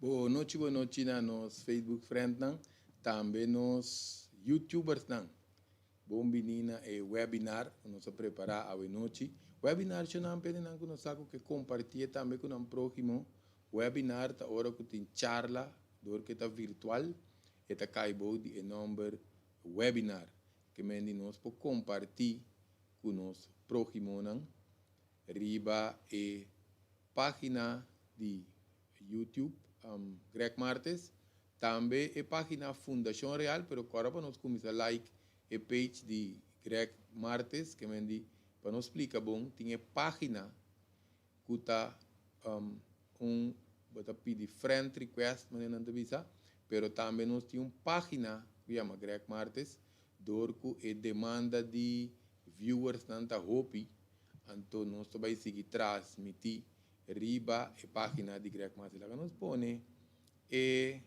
Boa noite na nos Facebook friend nan, também nos YouTubers nan. Bom menina e webinar, nós preparar a noite. Webinar se não pede nan que nós saco que compartilha também com o próximo. Webinar tá hora que tem charla, dor que tá virtual, e tá caibo de número webinar, que mendi nós por compartilhar com nós próximo nan. Riba e página de YouTube, Greg Martes, também a página Fundação Real, pero agora para nós começar like a page de Greg Martes, que me diz, para nós explicar bom, tem a página que está bota pedir friend request, mas não visa, pero também nós tem uma página que chama Greg Martes, dorco e demanda de viewers não tá hopi, então nós também seguir transmitir riba a página de Greg Martes, lá nós põe e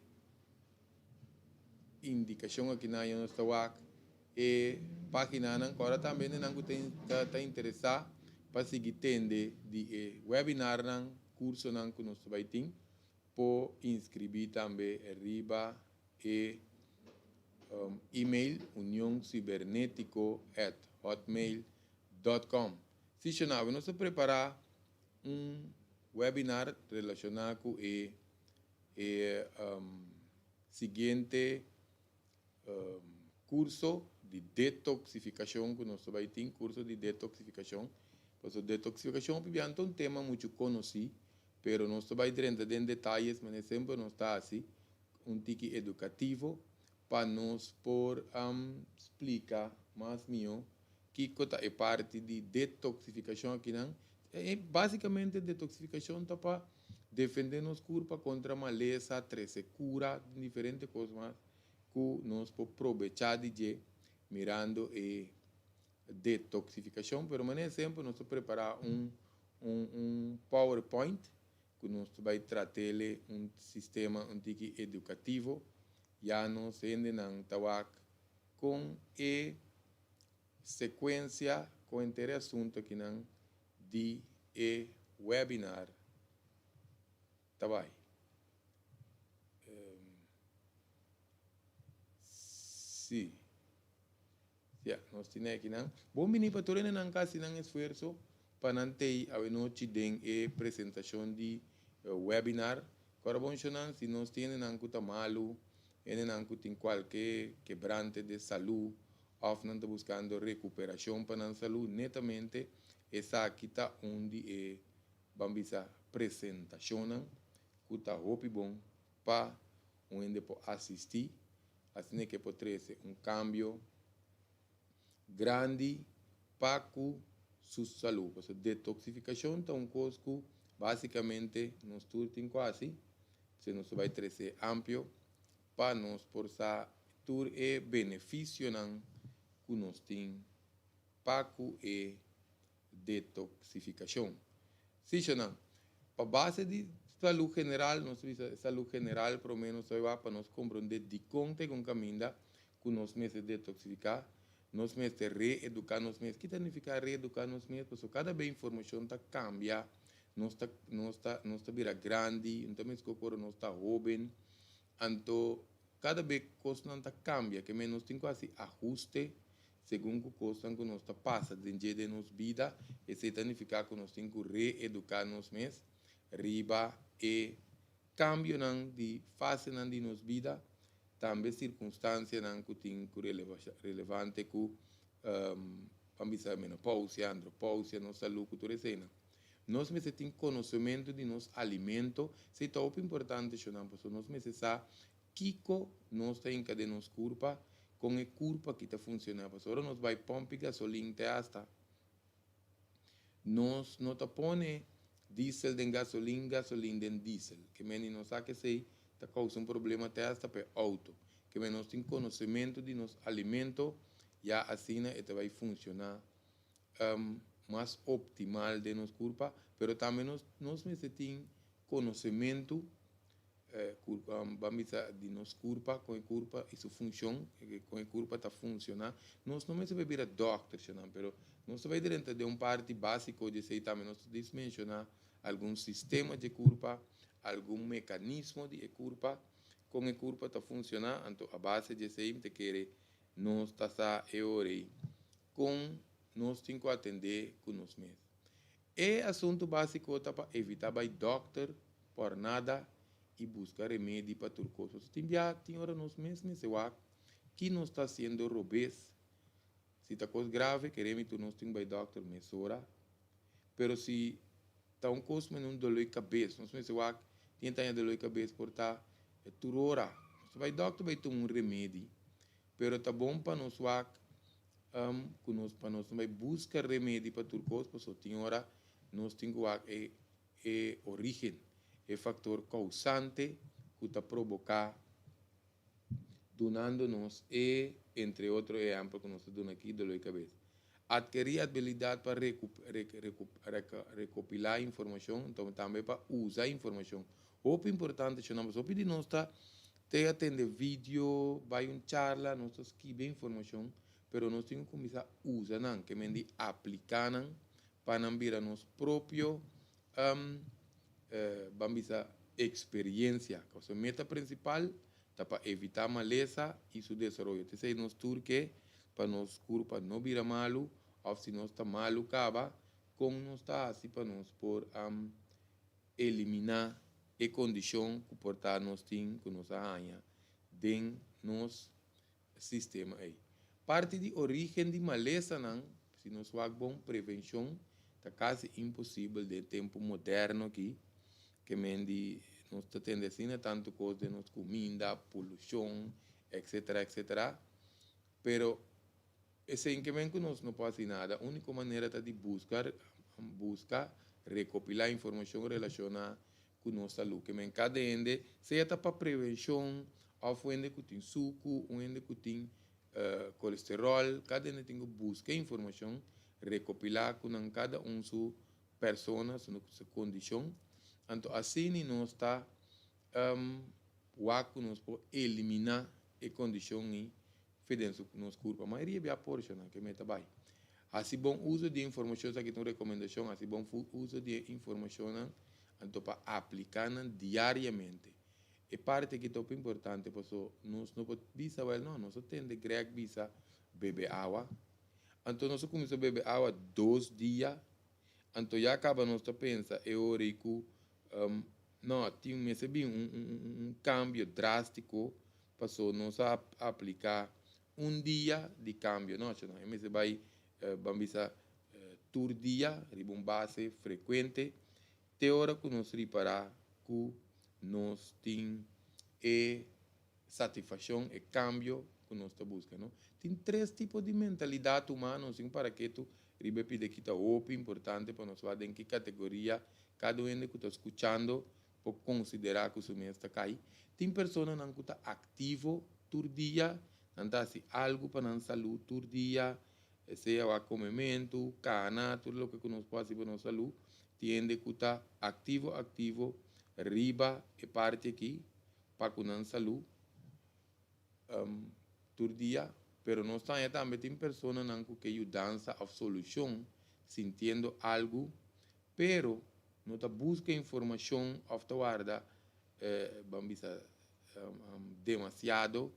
indicação aqui na nossa wak e página nan agora também nan que tem tá interessado para seguir tende de webinar nan curso nan que nós vai ter por inscrever também riba e email unióncibernético@hotmail.com. Se chamava nós preparar webinar relacionado com o seguinte curso de detoxificação que nós vai ter, curso de detoxificação. Pues detoxificação é um tema muito conhecido, pero nós vai entrar em detalhes, mas sempre não está assim, tique educativo para nos por explicar mais melhor que é parte de detoxificação aqui não. Basicamente detoxificação está para defender nos corpo contra maleza, trece cura, diferentes coisas mais que nós podemos aproveitar de mirando e detoxificação, pero mané sempre nós preparar PowerPoint que nós vai tratar sistema educativo, já nós ainda não tawak com sequência com assunto aqui não de webinar, tá bem? Sim. Nós temos aqui não. Bom menino para todos não casi não esforço para não ter a noite de apresentação de webinar. Agora bom não se nós temos não que tá malo, não que tem qualquer quebrante de saúde, ou não está buscando recuperação para a saúde, netamente essa aqui está onde vamos a apresentação que está muito bom para onde assistir, assim que pode ser cambio grande para sua saúde. Porque detoxificação é coisa que basicamente nós temos quase, se nós vai trazer amplo para nós forçar tur benefício que nós temos para detoxificação. Se não, para base de saúde general, nós visa saúde general, pelo menos para nós compreender de conta com caminho que nós meses detoxificar, nós meses reeducar nós meses. O que significa reeducar nós meses? Porque cada vez a informação está cambia, nós está vira grande, então mesmo que nós está jovem, então cada vez coisa não está cambia, que menos tem quase ajuste segundo a coisa que nós está passa dentro de nossa vida, e isso significa que nós temos que reeducar nós mesmos, riba e cambio de fase de nossa vida, também circunstância que tem relevante que vamos a menopausia, andropausia, nossa saúde, cultura cena. Nós mesmos temos conhecimento de nosso alimento, isso é muito importante, porque nós mesmos sabemos que nós temos de nosso corpo, com a curva que está funcionando. Porque agora nós vai pompa gasolina até hasta. Nós não está põe diesel de gasolina, gasolina de diesel. Que menos nós sabe que se está causando problema até hasta para auto. Que menos nós temos conhecimento de nosso alimento, já assim vai funcionar mais optimal de nosso corpo, pero também nós temos conhecimento vamos de nosso corpo, com a corpo e sua função, com a corpo está funcionando. Nós não se vai virar doctor, mas nós vai dentro de parte básico de sei também nós mencionar algum sistema de corpo, algum mecanismo de curva, com a curva está funcionando, então a base de sempre te quer nós está eorei com nós temos que atender com nós mesmos. É assunto básico para evitar vai doctor por nada e buscar remédio para tudo coisa. Tem hora nós mesmos que não está sendo robês. Se está coisa grave, queremos que nós temos vai doctor mesora. Pero se está coisa mas não dói cabeça, nós mesmos tem dor de cabeça por estar tudo hora. Vai doctor vai tomar remédio. Pero tá bom para nós para nós vai buscar remédio para tudo coisa, porque tem hora nós temos que origem, é fator causante que está provocar donando-nos entre outros exemplos que nós estamos aqui dor de cabeça. Adquirir habilidade para recopilar informação, então também para usar informação. O importante é nós pedir nós te atender vídeo, vai charla, nós escrever informação, pero nós temos que começar a usar, que mendi aplicar para não vir a nós próprio vamos experiência. A meta principal é para evitar maleza e seu desenvolvimento. Então, se nós turque para nós curva não vir malo, ou se nós está malo, acaba, como nós está assim para nós por eliminar a condição que portar nós tem que nos arranha dentro do nosso sistema aí. Parte de origem de maleza, não, se nós fazemos bom prevenção, está quase impossível de tempo moderno aqui, que mendi nós está tendo assim, tanto coisa de nossa comida, poluição, etc, etc. Pero esse inquimento nós não pode fazer nada. A única maneira é de buscar recopilar informação relacionada com nossa saúde. Que cada ende, seja para prevenção, ou ende que tem suco, ou ende que tem colesterol, cada ende tem que buscar informação, recopilar com cada sua pessoa, sua condição. Então, assim, nós está nós pode eliminar a condição e fedência que nos curva. A maioria é a porção que meta vai. Assim, bom uso de informação, aqui tem recomendação, assim, bom uso de informação, então, para aplicar diariamente. E parte que é importante, porque nós não podemos visa, não, nós temos de greg visa beber água. Então, nós começamos a beber água 2 dias, então já acaba nós pensa, eu rico, não, tem um cambio drástico, passou nós a aplicar dia de cambio, não, mas vai vamos tur dia, um base frequente, te hora que nós reparar que nós tem satisfação e cambio que nós está buscando. Tem 3 tipos de mentalidade humana, assim, para que tu repita que está importante para nós ver em que categoria cada um que está escutando pode considerar que o seu mês está caindo. Tem pessoas que estão ativo todo dia, não está assim, algo para a saúde todo dia, seja o comimento, cana, tudo o que nós podemos fazer para a nossa saúde, tem que estar ativo, riba e parte aqui, para a nossa saúde, todo dia, pero nós também tem pessoas que ajudam a solução, sentindo algo, pero não busca informação of the guarda demasiado,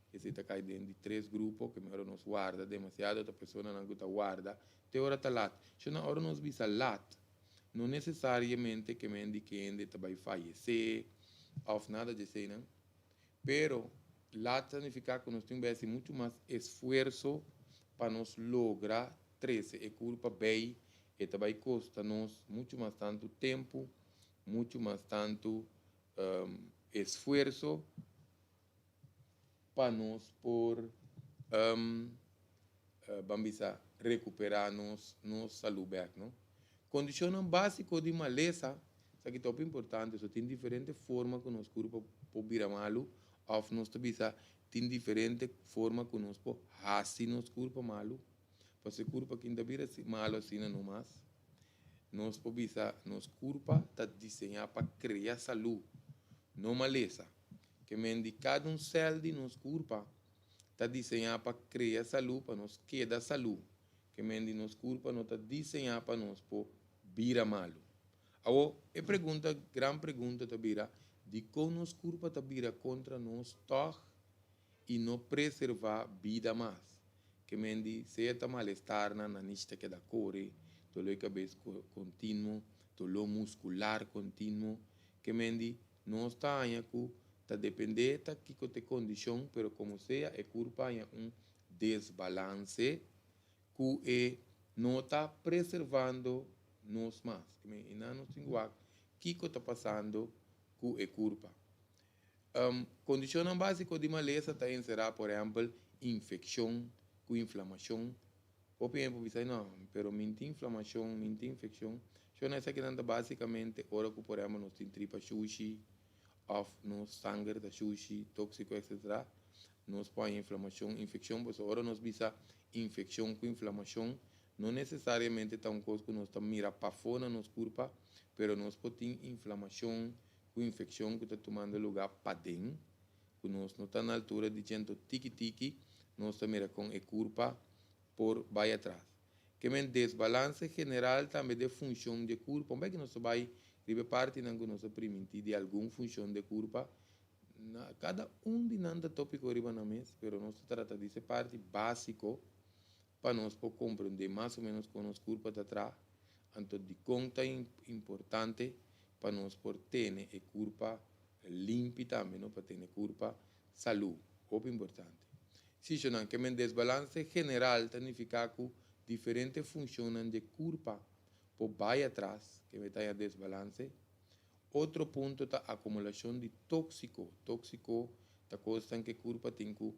que se está caindo de 3 grupos, que melhor nos guarda demasiado, a pessoa não está guarda, te hora está lá. Se na hora nos visa lá, não necessariamente que me indique que vai fallecer, ou nada de assim, não? Pero lá significa que nós temos muito mais esforço para nos lograr 13 e culpa bem, e também custa nos muito mais tanto tempo, muito mais tanto esforço para nós por vamos recuperar nossa saúde, não? Condição básica de maleza, isso aqui é muito importante, só tem diferentes formas que nosso corpo pode virar malo, ou nós tem diferentes formas que nós pode fazer nosso corpo malo. Porque o corpo que ainda vira malo assim não mais. Nós podemos nosso corpo está desenhado para criar saúde, não maleza. Que mende cada célula de nosso corpo está desenhado para criar saúde, para nós quedar saúde. Que mende nosso corpo não está desenhado para nós por virar malo. a pergunta, grande pergunta tabira, de como nos culpa tabira contra nós toch e não preservar vida mais. Que mendi certa malestar na nista que da core, tolo cabeça contínuo, tolo muscular contínuo, que mendi não está aí com tá depender tá que te condição, pero como seja é culpa é desbalance que é não está preservando nós mais. Que me ina nos tinguac que está passando que é culpa. Condição básica de maleza está será, por exemplo, infecção, com inflamação. Ou tempo você não, pero minta inflamação, minta infecção. Eu não sei que nada basicamente, ora que por exemplo, nós temos tripa sushi, ou nos sangue da sushi, tóxico, etc. Nós põe inflamação, infecção, pois ora nós bisa infecção com inflamação, não necessariamente está um coisa que nós estamos mira para fora nos corpo, pero nós podemos inflamação com infecção que está tomando lugar para dentro, que nós não está na altura de gente tiki-tiki, nós estamos mira com a curva por vai atrás. Que men desbalance general também de função de curva, como é que nós vai ribe parte não que nós permitir de alguma função de curva, cada de nada tópico riba na mesa, pero nós trata de ser parte básico para nós poder compreender mais ou menos como nos curva está atrás, então de conta importante para nós por ter a curva limpa também, para ter a curva saúde, muito importante. Se não que men desbalance general significa que diferentes funções de curva por vai atrás, que me está desbalance. Outro ponto é a acumulação de tóxico. Tóxico é coisa que curva tem que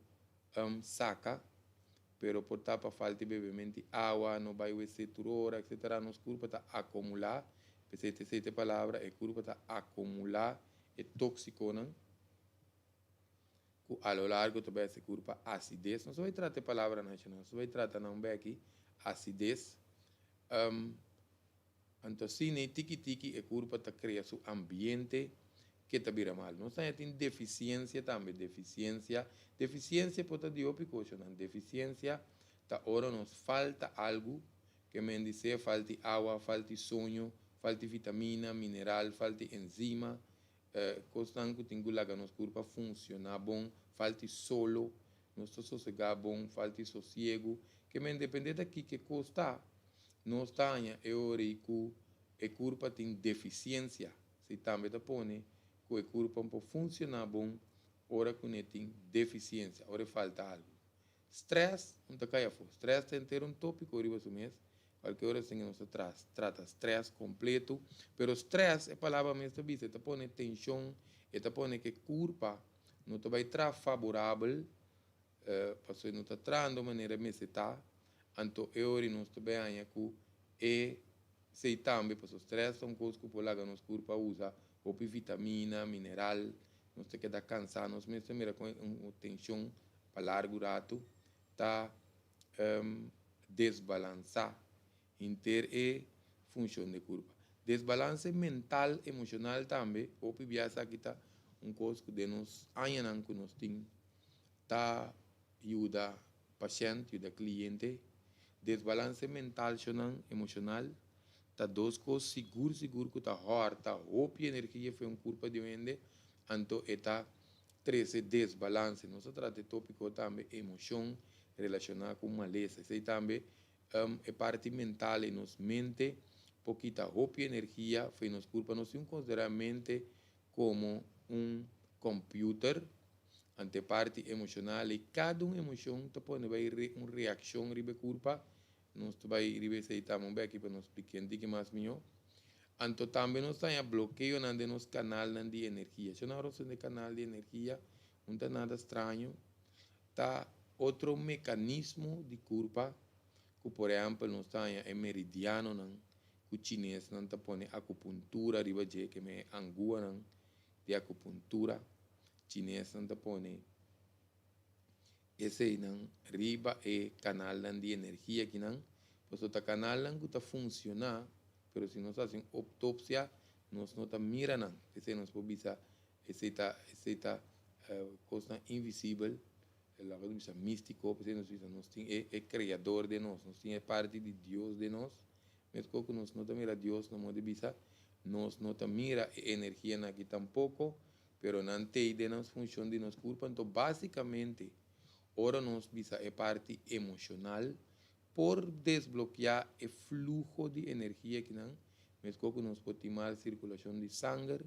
saca, pero por tapa falta de bebimento água, não vai ser turora, etc. Nos curva está acumular, essa palavra é curva está acumular é tóxico, não? A lo largo também essa curva acidez. Não se vai tratar a palavra nacional, se vai tratar não bem aqui acidez. Então, se nem tiki-tiki é curva está criando seu ambiente que está vira mal. Nós temos deficiência também, deficiência pode estar de outra coisa, não? Deficiência, tá hora nos falta algo, que me dizer falta água, falta sonho, falta vitamina, mineral, falta enzima, coisa que tem que lagar nos curva funcionar bom, falta solo, nós sossegar bom, falta sossego, que me depende daqui que custa, nós temos eurico, a curva tem deficiência, se também tá põe que a curva pode funcionar bom, ora que tem deficiência, ora falta algo. Stress, não está caia fora. Stress tem que ter um tópico arriba do mês, qualquer hora assim nós trata stress completo, pero stress é palavra mesmo que está põe tensão, está põe que curva não está vai tra favorável, passou não está trando de maneira mesmo está, então eu não estou bem aí que é sei também para o stress são coisas que por lá nos curva usa ou vitamina, mineral, nós tem que dar cansado, nós mesmo mira com uma tensão para largo rato, tá desbalançar inter e função de curva. Desbalance mental, emocional também, ou pibiasa que tá coisa que nos anhanam que nós tem, tá ajuda paciente, ajuda cliente, desbalance mental, emocional, tá duas coisas seguro que tá horta, ou energia foi curva de vende, então está 13 desbalance, nós trata tópico também emoção relacionada com maleza, isso também é parte mental e nos mente, pouquita roupa e energia, foi nos culpa, nós considerar a mente como computer, ante parte emocional, e cada emoção te põe uma reação ribe culpa, nós vai ribe se estamos bem aqui para nos explicar que mais melhor. Então também nós temos bloqueio na nos canal de energia. Se não de canal de energia, não está nada estranho. Tá outro mecanismo de curva, que por exemplo nós temos meridiano, não, que o chinês não está põe acupuntura, riba de que me angua não, de acupuntura, chinês não está põe esse não, riba é canal de energia que não, pois o canal não está funcionar, pero se nós fazemos autópsia, nós não está mirando, esse nós podemos essa coisa invisível, ela vai dizer místico, porque nós tem é criador de nós tem é parte de Deus de nós, mesmo que nós não temos Deus, não pode dizer, nós não mira a energia aqui tampouco, pero não tem de nas função de nos corpo. Então, basicamente, ora nós bisa a parte emocional por desbloquear o fluxo de energia que não, mesmo que nós podemos mal circulação de sangue,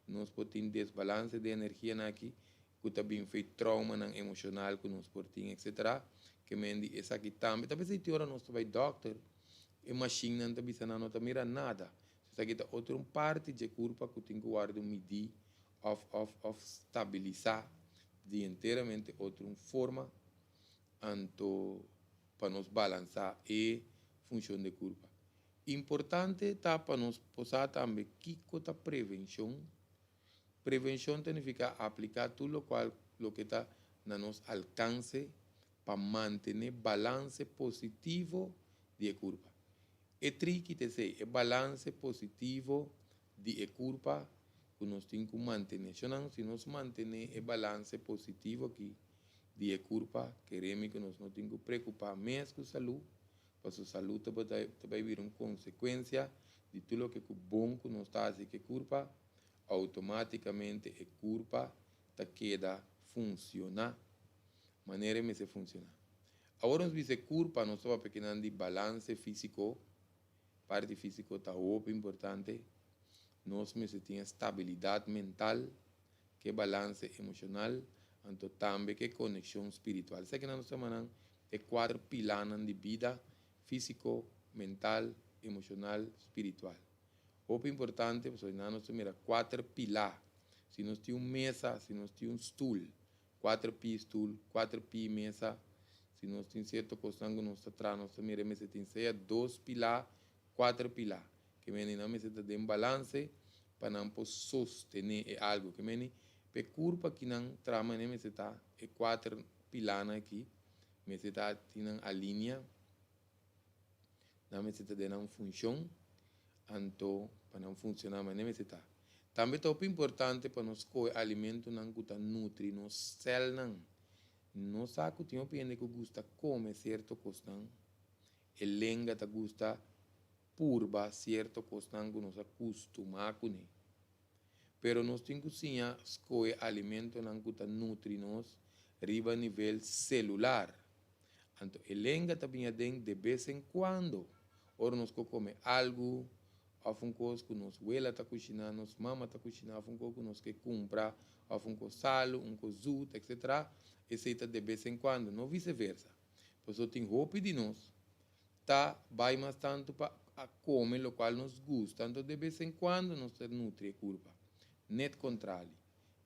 nós podemos desbalance de energia aqui, que também fez trauma emocional que nós podemos, etc. Que mendi essa aqui também. Talvez se tiver nós vai doctor, a machine não está bisa não mira nada. Essa aqui é outra parte de corpo que tem que guardar medir, of estabilizar de inteiramente outra forma, anto para nos balançar e função de curva. Importante tá para nos posar também que a prevenção. Prevenção significa aplicar tudo o que está na nosso alcance para manter balance positivo de curva. É tricky de ser, é balance positivo de curva que nós temos que manter. Se nós manter o balance positivo aqui, de curva, queremos que nós não temos que preocupar mais com a saúde, para a saúde vai vir uma consequência de tudo o que é bom que nós está fazendo com a curva, automaticamente a curva queda funcionar, maneira de se funcionar. Agora nós vemos curva, nós estamos pequenando de balance físico, parte física está muito importante, nós temos estabilidade mental, que é balance emocional, então também que conexão espiritual. Isso que nós chamamos de 4 pilares de vida: físico, mental, emocional, espiritual. O importante, porque nós temos 4 pilares. Se nós temos mesa, se nós temos stool, 4 pi stool, 4 pi mesa, se nós temos certo costango, nós temos 2 pilares, 4 pilares. Que nós temos balance para não sostener algo. Que pe curva que não trama nem está e 4 pilares aqui, mas está tinha a linha, não está dando uma função, então para não funcionar mas nem está. Também é muito importante para nós comer alimento não que nutri nos células não. Não sabe que tem gente que gosta comer certo costão, e lenga que gosta purba certo costão que nós acostumamos com ele. Pero nós temos que escolher alimento que nutri nos riba nível celular. Então, elenga também de vez em quando. Ora nós comemos algo, alguma coisa que nos abuela está cozinhando, nos mama está cozinhando, alguma coisa que nós que compra, alguma coisa sal, um coisa zut, etc. Esse de vez em quando, não vice-versa. Por isso, tem roupa de nós, tá, vai mais tanto para comer o qual nos gusta, então de vez em quando nós nutri a curva. Net contrário,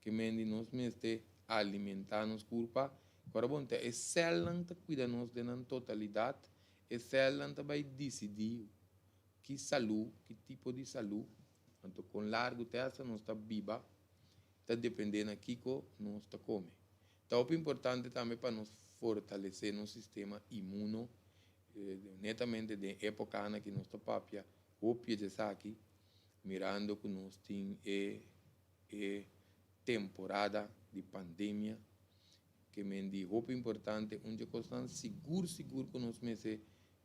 que mendi nós mesmo alimentar-nos curva, agora bom, é célula que cuida nos de na totalidade, é célula que vai decidir que saúde, que tipo de saúde, então com largo tempo nós está viva, está dependendo aqui que nós está come. Então é importante também para nós fortalecer nosso sistema imuno, netamente de época na que nós está papia, o pie de aqui, mirando que nós temos temporada de pandemia, que me diz roupa importante, onde constan seguro que nós meses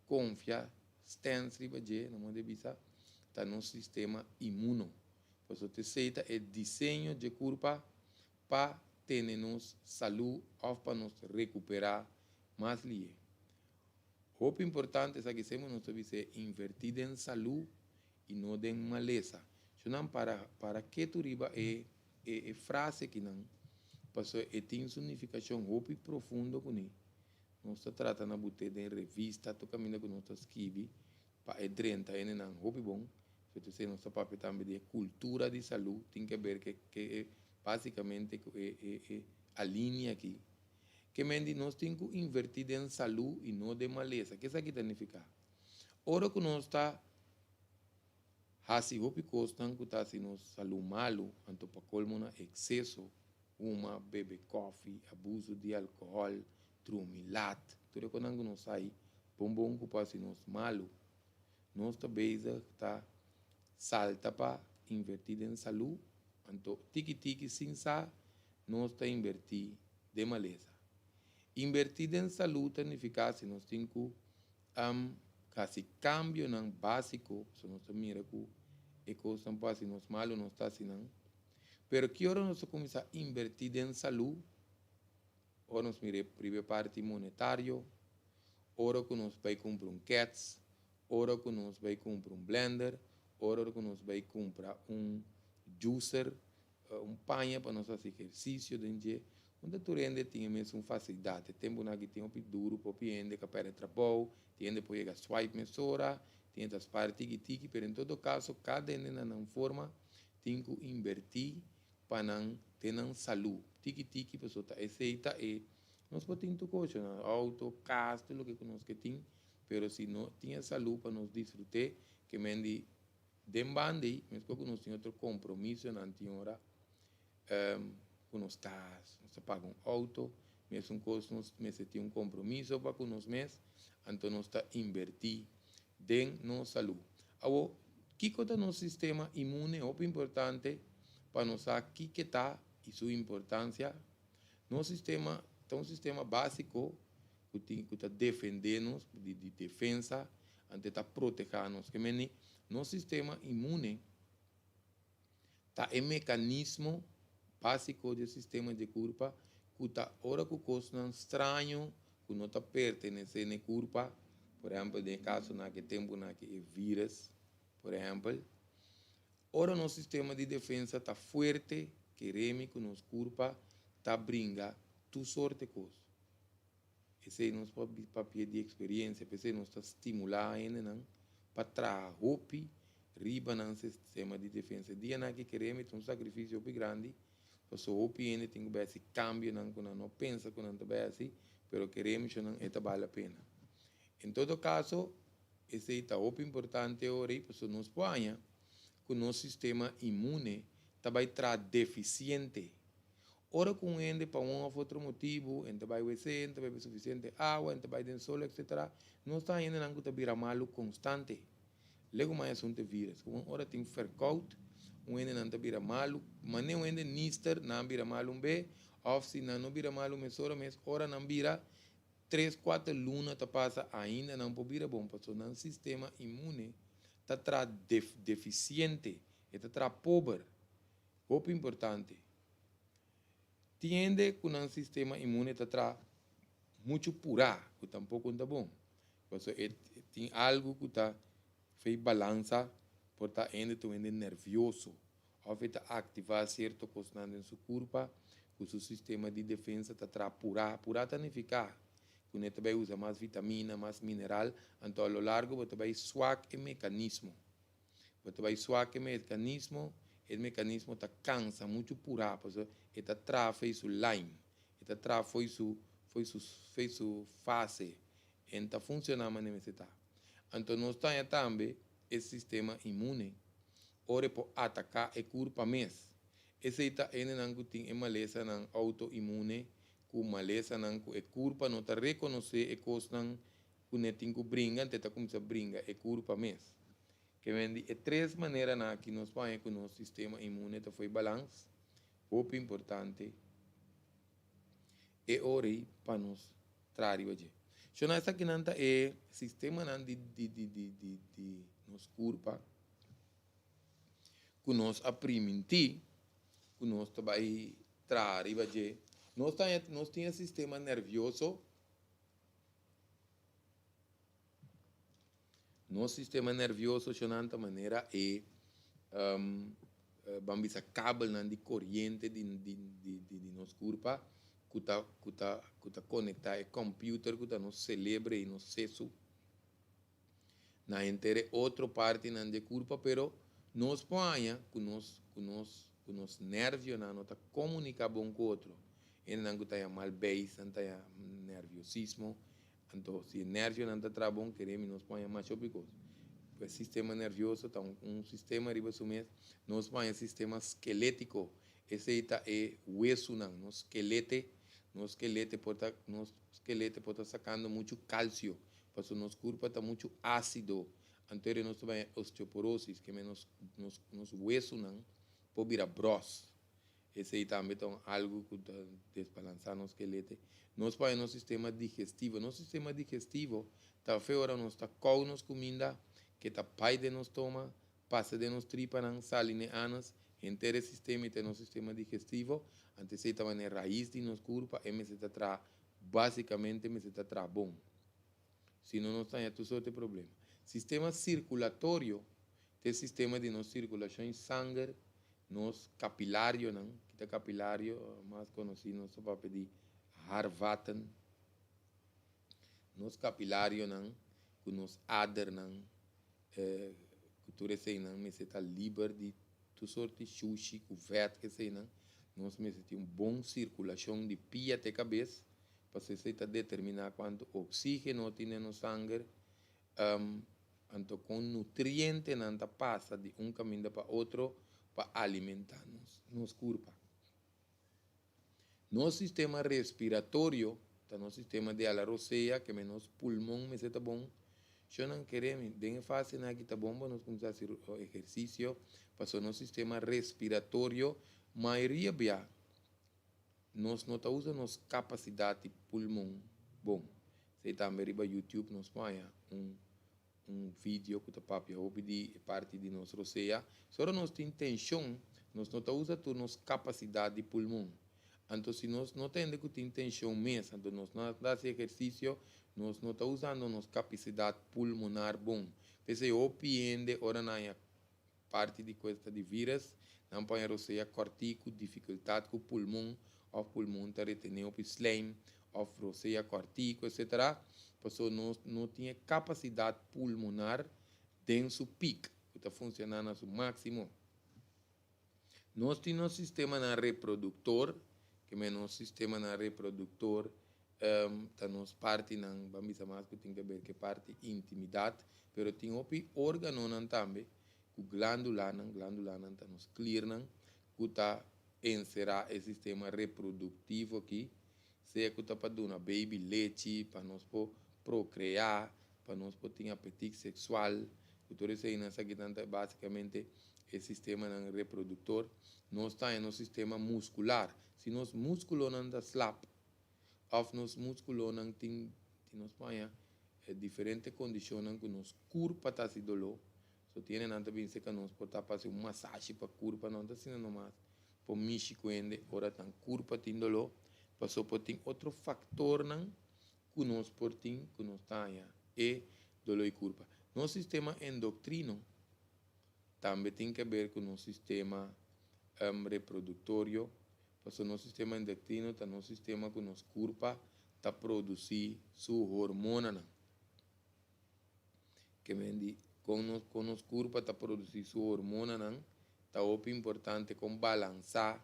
confia, stance ribaje, não manda bisa, tá no sistema imuno. Por isso te seita é desenho de curva para ter nos saúde ou para nos recuperar mais lié. Roupa importante é que sempre nós devemos ser invertido em saúde e não em maleza. Não para que tu riba é frase que não, porque tem significação muito profunda com ele. Nós estamos tratando de revista, tu caminha com nós escrevi, para drenta ele não, muito bom. Então se nosso papel também de cultura de saúde tem que ver que basicamente a linha aqui, que mendi nós temos que invertir em saúde e não de maleza. Que isso aqui significa? Ora que nós está hasi hopi costan que está sendo saúde malo, anto para colmo na excesso, uma bebe coffee, abuso de álcool, trumilat, tudo que nós sai, bom que passa nos malo, nós também está salta para invertir em saúde, anto tiki sem sa, nós está invertir de maleza. Invertir em saúde significa se nós temos que quase cambio não básico, se nós mira que e coisas não passam nos malos, não está assim, não. Pero que hora nós começar a invertir em saúde, ora nós mire primeira parte monetário, ora que nós vai comprar cats, ora que nós vai comprar blender, ora que nós vai comprar juicer, panha para nós fazer exercício, onde tu rende tem mesmo facilidade. Tem que tem duro para piende que para trabalho, tem de poder swipe mesora, tem as partes que pero em todo caso cada na forma tem que invertir para não ter saúde. Tiki pessoa tá aceita e nós podemos ter coisa, auto, casa, tudo o que nós que tem, pero se não tinha saúde para nos desfrutar, que mendi dem bandi, mesmo que nós temos outro compromisso na antiga com nós casa, nós pagamos auto, mesmo que nós temos compromisso para com nós mesmos, então nós está invertir em nossa saúde. Agora, que é nosso sistema imune é importante para nós saber que está e sua importância. Nosso sistema é um sistema básico que está defendendo-nos de defesa, ante está protegendo-nos. Que nosso sistema imune está em mecanismo básico do sistema de corpo que está hora que coisa estranho que não está pertencendo à corpo, por exemplo, no caso na que tempo na que é vírus, por exemplo, ora nosso sistema de defesa está forte, queremos que nosso corpo está brinca tu sorte coisa. Esse é nosso papel de experiência, esse nós está estimular ainda para trazer hope riba no sistema de defesa. Dia na que queremos um sacrifício bem grande, para o hope ainda tem que ver esse cambio não pensa que não está bem assim, pero queremos que não vale a pena. Em todo caso, esse é o importante hoje, para nós ponha que o nosso sistema imune também está deficiente. Ora com ele, para um ou outro motivo, ele vai ser, ele vai suficiente água, ele vai ter sol, etc. Não está ainda não está vira malo constante. Lego mais um vírus. Como ora tem fercout, ele não está vira malo, mas nem ele nister não vira malo bem, ou se não vira malo mesora, mas ora não vira 3, 4 lunas tá passa ainda não pode vir bom, porque o sistema imune está deficiente, está pobre. Muito importante. Tiende que o sistema imune está muito pura, que tampouco está bom. Porque tem algo que está fez balança, por estar ainda nervioso, ou está ativar certo coisa em seu corpo, que o seu sistema de defesa está pura. Pura significa que você também usa mais vitamina, mais mineral, então ao largo você vai suar o mecanismo. Você vai suar o mecanismo está cansa muito pura, porque está traz su line, está traz foi su fase, então funciona mais nessa. Então nós temos também esse sistema imune, ora para atacar o corpo mesmo. Esse está ainda tem uma maleza não autoimune, com maleza não com o corpo não está reconhecer a coisa não que não tem que brincar, então está começando a brincar o corpo mesmo. Que vem de 3 maneiras na que nós põe que o nosso sistema imune está foi balanço, muito importante, e ora para nos trazer hoje. So nessa aqui não está é sistema não de nos corpo, que nós aprendemos, que nós também trazer hoje. Nós temos sistema nervioso. Nosso sistema nervioso, de uma maneira, é vamos dizer, cabo de corrente de nosso corpo, que está conectado ao computer, que está no cérebro e no seso. Na inteira outra parte do corpo, pero nós põe que nos nervos não está comunicando com o outro. Ele não está mal base, não está nerviosismo. Então, se o nervo não está bom, queremos nos põe mais coisa. O sistema nervioso está sistema de mesmo. Nós põe sistema esquelético. Esse é o hueso, no esqueleto pode estar sacando muito cálcio, porque o nosso corpo está muito ácido. Então, nós temos osteoporose, que nos huesos pode virar bros. Esse também é algo que está desbalançando o esqueleto. Nós põe no sistema digestivo. Nosso sistema digestivo está fora, nós está com nos comida, que está pai de nos toma, passa de nos tripa nan salineanas, inteiro sistema e no sistema digestivo, antes se estava na raiz de nos curpa, e me se tra basicamente me se tra bom. Se não está tu só tem problema. Sistema circulatório, tem sistema de nos circulação em sangue, nos capilário, não? Que capilário, mais conhecido, só para pedir harvaten, nos capilário, não? Que nos ader, não? Que tu recém, não? Me se tá livre de tu sorte sushi, que vet que sei, não? Nós me se tem uma boa circulação de pia até cabeça, para se determinar quanto oxígeno tem no sangue, então com nutriente não passa de um caminho para outro para alimentar-nos, nos corpo. No sistema respiratório, tá no sistema de ala roceia, que menos pulmão me está bom. Se não queremos, bem fácil, né, que tá bom, nós começar a fazer exercício, para no sistema respiratório, maioria bem, nós não usamos nossa capacidade de pulmão bom. Se também riba YouTube, nós põe vídeo que está papia, de parte de nossa roceia, só nós temos intenção, nós não usamos a nossa capacidade de pulmão. Então, se nós não temos que ter intenção mesmo, então nós não fazemos exercício, nós não estamos usando nossa capacidade pulmonar bom. Porque eu piende, ora na parte de coisa de vírus, não põe a roceia cortico, dificuldade com o pulmão está retendo o slime, ou roceia cortico, etc. Porque nós não tinha capacidade pulmonar dentro do pico, que está funcionando no seu máximo. Nós temos um sistema reprodutor, que é nosso sistema reprodutor, está nos parte, vamos mais que tem que ver que parte intimidade, mas tem outro órgão também, que glândula está nos clear, que está encerrar o sistema reprodutivo aqui, seja que está para dar baby leite, para nós procriar, para nós ter apetite sexual, que tudo isso aí basicamente o sistema reprodutor. Nós estamos no sistema muscular. Se nos músculos não está slap, ou nos músculos não tem diferentes condições que nos corpo está se dolor, só tem também que nós podemos fazer massagem para o corpo, não está sendo mais. Por México ainda, ora tem corpo tem dolor, passou por tem outro fator que nós por tem que nós está é dolor e corpo. No sistema endocrino também tem que ver com o sistema reprodutório, porque no sistema endocrino está no sistema que nos corpo está produzir sua hormona, que me com nos corpo está produzir sua hormona, está importante com balançar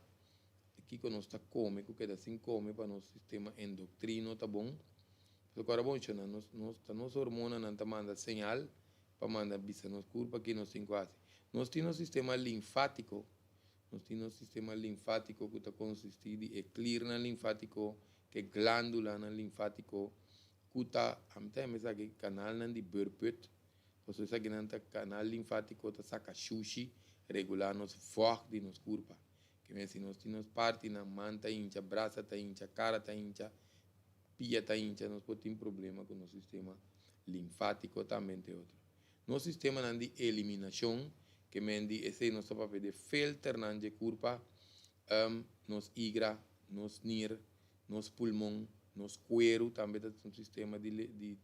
aqui que nós está come, que assim come para nosso sistema endocrino, tá bom? Agora bom, nossa hormona não está manda sinal para mandar bisa nos corpo aqui nós tem quase. Nós temos um sistema linfático, que está consistido em clear linfático, que glândula linfático, que está a canal de Burpet, você sabe que canal linfático está saca sushi, regular nos foco de nos corpo. Que se nós temos parte na manta incha, braça tá incha, cara tá incha, pia tá incha, nós podemos ter problema com o sistema linfático também tem outro. No sistema de eliminação, que mendi esse nosso papel de filter na corpo, nos igra, nos nir, nos pulmão, nos cuero também tem um sistema de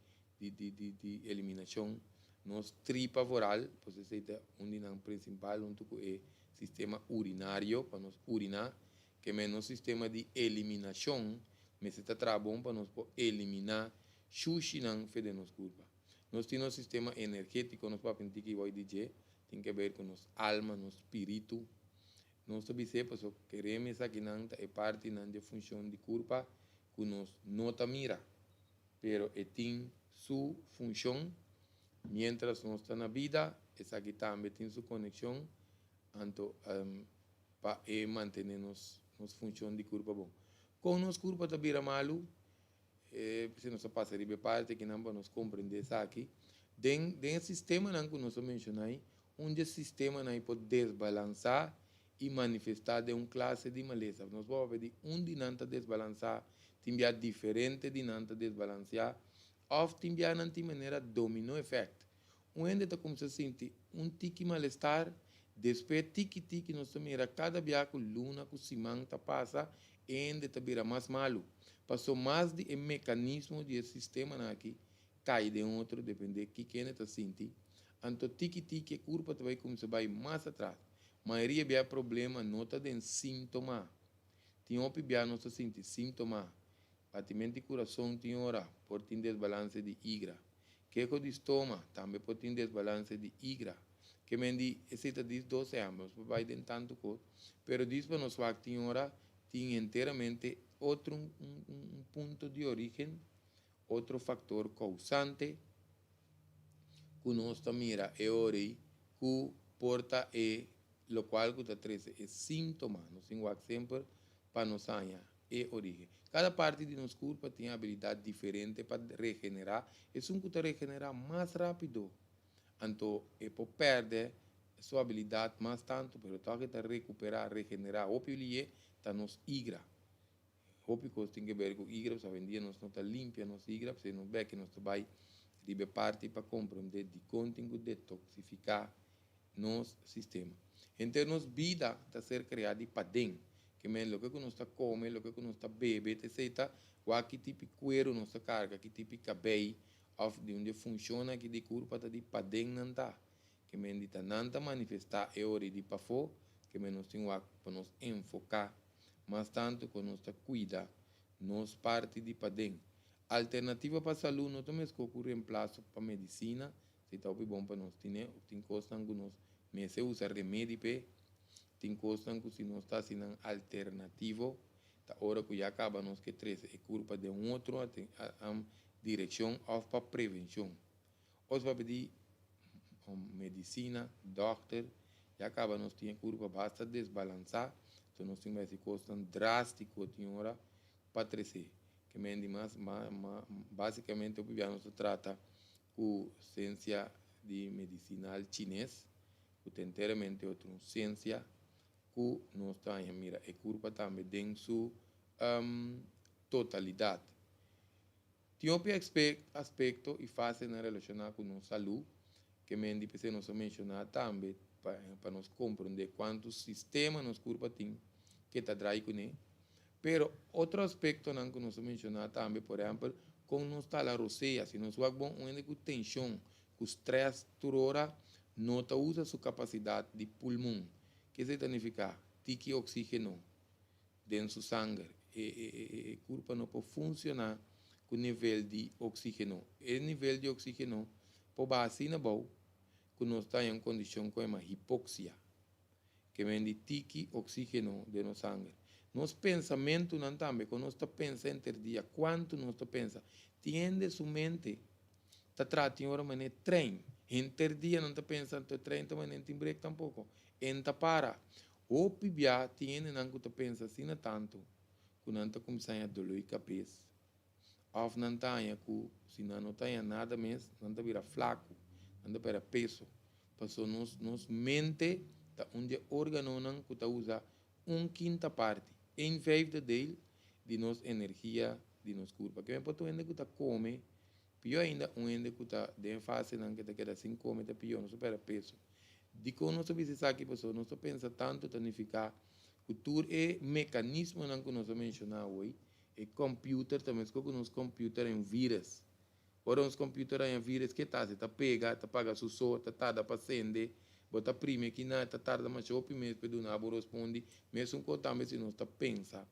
eliminação. Nos tripa oral, você seita onde não principal, onde é sistema urinário para nós urinar, que é no sistema de eliminação, mas está trabalhando para nós eliminar sushi não fede nos corpo. Nós temos um sistema energético, nós para pensar que vai dizer, tem que ver com nossa alma, nosso espírito. Nós também sabemos que queremos aqui não é parte da função de corpo que nós não mira, pero tem sua função. Mientras nós estamos na vida, essa aqui também tem sua conexão para manter nos função de corpo bom. Com nosso corpo está vira malo, se nós passa de parte que não vamos compreender isso aqui, tem sistema que nós mencionamos, onde o sistema pode desbalançar e manifestar de uma classe de maleza. Nós vamos ver onde não está desbalançar, tem diferente de não está desbalancear, ou tem de maneira domino effect, onde está como se sente tiki malestar, depois tiki nós mira cada dia com luna, com simanta passa, onde está vira mais malo. Passou mais de mecanismo de sistema aqui, cai de outro, depende de que está sentindo. Então, tiki curva vai como se vai mais atrás. A maioria tem problema, nota de sintoma. Tem um bia não se sente sintoma. Batimento de coração tem hora, por ter desbalance de igra. Queco de estômago, também por ter desbalance de igra. Que me diz, esse diz 12 anos, vai de tanto coisa. Pero diz para nós que tem hora, tem inteiramente outro ponto de origem, outro fator causante, que nós mira é ori, que porta é, lo qual que está treze, é sintoma, nós temos sempre para nós é origem. Cada parte de nosso corpo tem habilidade diferente para regenerar, é um que regenera mais rápido. Então, é para perder sua habilidade mais tanto, mas toca que recuperar, regenerar, o pilie está nos igra. O pico tem que ver com igra, se vendia nós não está limpa, nos igra, se não vê que nós vai de parte para compreender de conteúdo detoxificar nosso sistema. Então, nossa vida está ser criada para dentro, que é o que nós está comendo, o que nós está bebendo, etc. O que tipo de cuero nós carga, que tipo de cabelo, de onde funciona, que de corpo está de para dentro não está. Que me dita não está manifestar é hora de para fora, que me nós temos para nos enfocar, mas tanto que nós está cuida, nós parte de para dentro. Alternativa para a saúde, não temos que reemplaço para a medicina, se está bom para nós, tem coisa que nós, mas se usa remédio, tem coisa que se nós está sendo alternativo, da hora que já acaba nós que três, é culpa de outro, direção ou para prevenção. Os vai pedir medicina, doctor, já acaba nós tinha curva basta desbalançar, então nós temos esse custo drástico de hora para crescer. Que mende mais basicamente o que nós trata com ciência de medicinal chinês, que tem inteiramente outra ciência, que nós temos mira e curva também em sua totalidade. Tem outro aspecto e fase relacionado com nossa saúde, que me precisa nós mencionar também para nós compreender quantos sistemas nos curva tem que está atrás com ele. Pero outro aspecto que nós mencionar também, por exemplo, como nós está a roceia, se nós vamos com tensão, com estresse, toda hora, não usa sua capacidade de pulmão, que significa tique oxígeno dentro do sangue, e o corpo não pode funcionar com nível de oxígeno. E nível de oxígeno por base na boa, que nós está em condição como hipoxia, que vem de tique oxígeno de no sangue. Nosso pensamento não também, quando nós está pensando entre dia, quanto nós está pensando, tiende sua mente, está tratando uma maneira trem, entre dia não está pensando, está trem, também não tem break tampouco, entra para, o pibia tiende não está pensando assim tanto, que não está começando a doer a cabeça, ou não está que, se não está nada mesmo, não está vira flaco, não está para peso, passou nos mente, tá onde órgão não que está usa quinta parte, em vez dele, de nossa energia, de nosso corpo. Que é para tu ainda que está come, pior ainda, ainda que está de fase não que está queda sem come, está pior, não supera peso. De como nós precisamos aqui, pessoal, nós pensa tanto, tanificar, cultura é mecanismo não que nós mencionamos hoje, é computer também, que nos computer é um vírus. Ora, uns computers é um vírus que está pega, está paga su so, está tarda para acender, bota prima que não está tarda, mas o primeiro pedo não responde, mesmo que também se nós está pensa,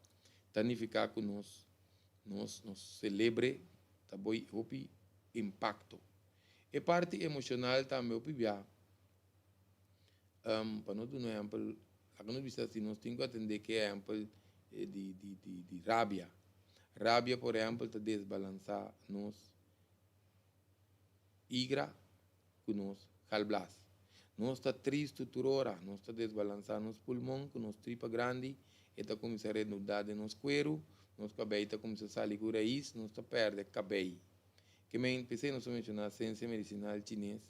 tanificar com nós celebre, tá bom, o impacto. E parte emocional também o pibia. Para nós, no exemplo, a nós vista assim, nós temos que atender que é exemplo de rabia. Rabia, por exemplo, está desbalançar nos igra que nos calblas. Nós está triste toda hora, nós está desbalançar nos pulmão, com nos tripa grande, e está começando a redundar de nos cuero, nos cabelo está começando a sair com raiz, nós está perdendo cabelo. Que me pensei nós mencionar a ciência medicinal chinesa,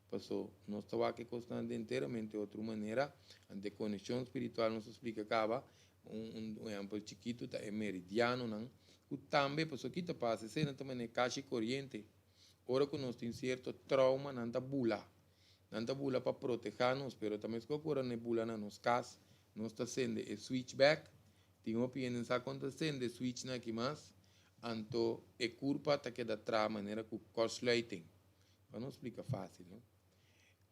passou, nós está aqui constante inteiramente de outra maneira, ante conexão espiritual nos explica acaba, exemplo chiquito tá é meridiano, não? Que também passou que passa, se não também é caixa corrente, ora que nós tem certo trauma, nanta bula para proteger-nos, pero também se procura ne bula na nos cas, nós está sendo e switchback, tem uma opinião sa quando sendo switch na que mais, anto e curva tá que da tra maneira que coslighting, para não explicar fácil, não?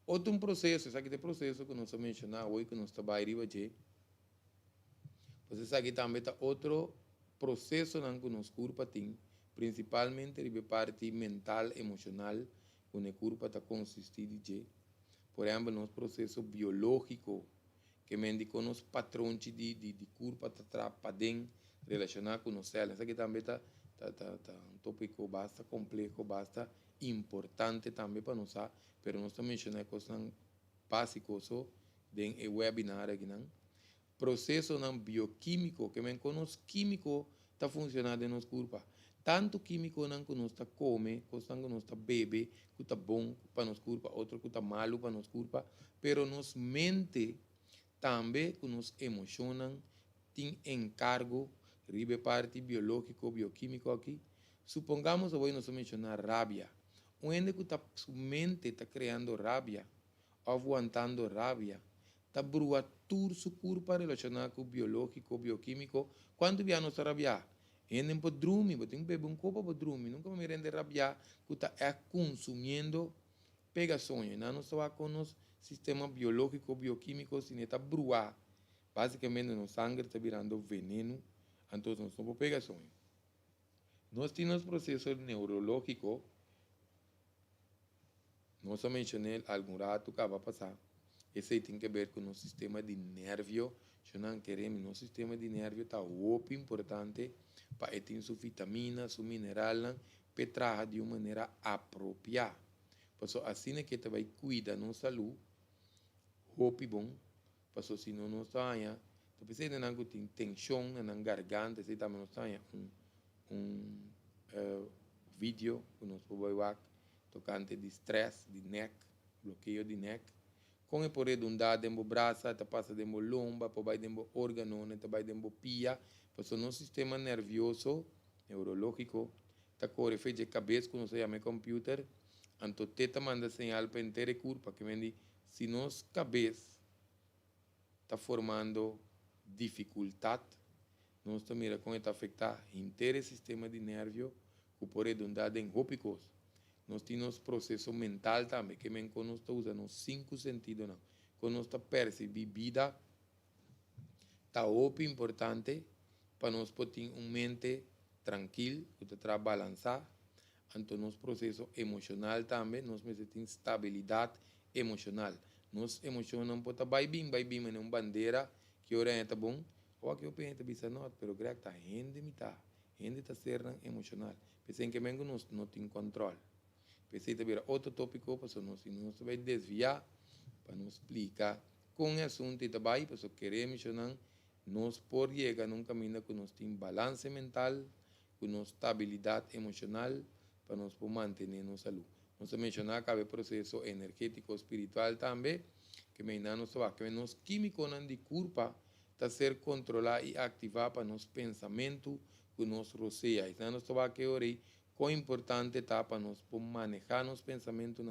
Outro processo, esse aqui é o processo que nós mencionamos hoje, que nós trabalhamos de, você aqui também está outro processo que nós curva tem, principalmente a parte mental, emocional, que a curva está consistida de, por exemplo, no processo biológico, que mende com os padrões de curva está atrapalhando relacionado com os células. Isso aqui também está um tópico bastante complexo, bastante importante também para nós, mas nós estamos mencionando coisas básicas em webinar aqui, não? Processo não bioquímico, que men com os químicos está funcionando em nos curva. Tanto químico não que nós está come, coisa que nós está bebe, que está bom para nos curva, outro que está malo para nos curva, pero nos mente também que nos emocionam, tem encargo, ribe parte biológico, bioquímico aqui. Supongamos que nós mencionar rabia. Onde que sua mente está criando rabia, aguantando rabia, está bruatur su curva relacionada com biológico, bioquímico, quando via nossa rabia. Ainda para dormir, tem que beber copo para dormir, nunca me rende rabia, que está consumindo pegações, não só com os sistema biológico, bioquímico, se está bruar. Basicamente, no sangue está virando veneno, então nós somos pegações. Nós temos processos neurológicos, nós mencionei algum rato que vai passar. Esse tem que ver com o sistema de nervio. Se não queremos, nosso sistema de nervio está muito importante para ter sua vitamina, sua mineral, para trabalhar de uma maneira apropriada. Por isso, assim é que você vai cuidar da nossa saúde, muito bom, porque se não nós tenha, você precisa de tem tensão na garganta, você também nós tenha vídeo que nós podemos ver tocante de estresse, de neck, bloqueio de neck. Com a por redundar dentro do braço, está passando dentro da lomba, por baixo dentro do órgão, está baixo dentro da pia, porque o nosso sistema nervioso, neurológico, está correndo feito de cabeça, que nós chamamos computer, então teta manda sinal para inteira curva, que vem se nossa cabeça está formando dificuldade, nós também com está afetar inteiro sistema de nervio, que por redundar em rópicos. Nós temos processo mental também, que men nós está usando os 5 sentidos, não. Quando nós está percebendo vida, está muito importante para nós ter uma mente tranquila, que está balançar. Então, nosso processo emocional também, nós necessitamos estabilidade emocional. Nós emocionamos, pode vai bem, mas não bandeira, que ora é bom, ou aqui eu penso, bisa não, pero greg está rende está sendo emocional. Pensei que men nós não temos controle. Pensei também outro tópico, para nós vai desviar, para nos explicar com o assunto e também, para querer mencionar, nós por chegar num caminho que nós temos balance mental, com nossa estabilidade emocional, para nós manter nossa saúde. Nós mencionar que o processo energético espiritual também, que nós sabemos que nos químicos de curva está ser controlado e ativado para nosso pensamento, que nos rodeia. Então, nós sabemos que hoje quão importante está para nós por manejar nos pensamentos,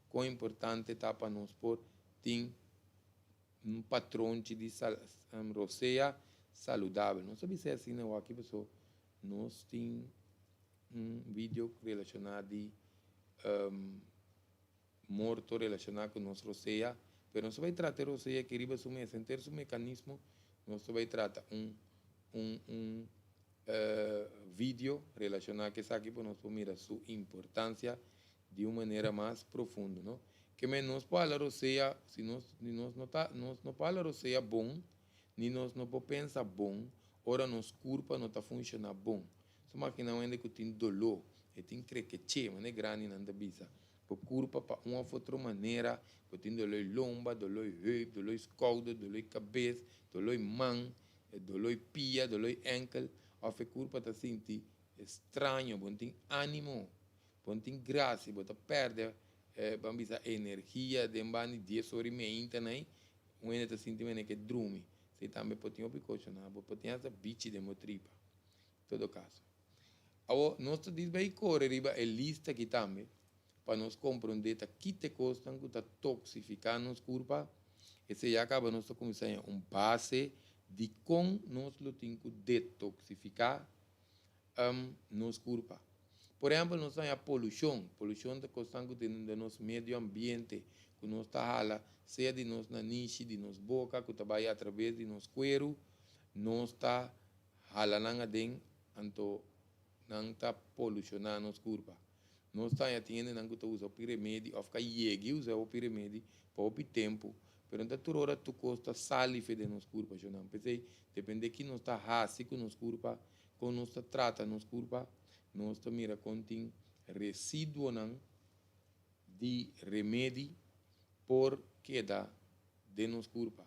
quão importante está para nós por ter padrão de roceia saudável. Não sabe se é assim, não, aqui, pessoal, nós temos vídeo relacionado de morto relacionado com nossa roceia, mas não se vai tratar roceia que riba sem ter seu mecanismo, não se vai tratar vídeo relacionado que está aqui para nós mirar sua importância de uma maneira mais profunda, não? Que nós para roceia, se nós não para roceia bom, nem nós não pensa bom, ora nos curva não está funcionando bom. Só máquina ainda que tem dolor, e tem crequeche, mas não é grande não da bisa. Por curva para uma ou outra maneira, porque tem dolor lomba, dolor hip, dolor escaldo, dolor cabeça, dolor mão, dolor pia, dolor ankle. A curva está sentindo estranho, bom tem ânimo, bom tem graça, bom perde a energia de bani 10 horas e meia, né? Um ainda está sentindo que dorme. Você também pode ter um picote, não? Pode ter essa bicha de motripa. Em todo caso. Agora, nós diz vai correr riba é lista aqui também, para nós compreender que te costam que está toxificar nos corpo, esse já acaba nós começando base de como nós temos que detoxificar nos corpo. Por exemplo, nós temos a poluição de costando de nosso meio ambiente, que nós está hala, seja de nós nariz, de nós boca, que trabalha através de nós cuero, nós está hala nanga den, anto não está polucionando nos corpo. Nós está tendo nanga que usa o remédio, ou fica llegue usa o remédio para o tempo, pero então toda hora tu costa salive de nos corpo, eu não pensei, depende que nós está raci com nos corpo, quando nós trata nos corpo, nós mira contém resíduo de remédio por queda de nos corpo.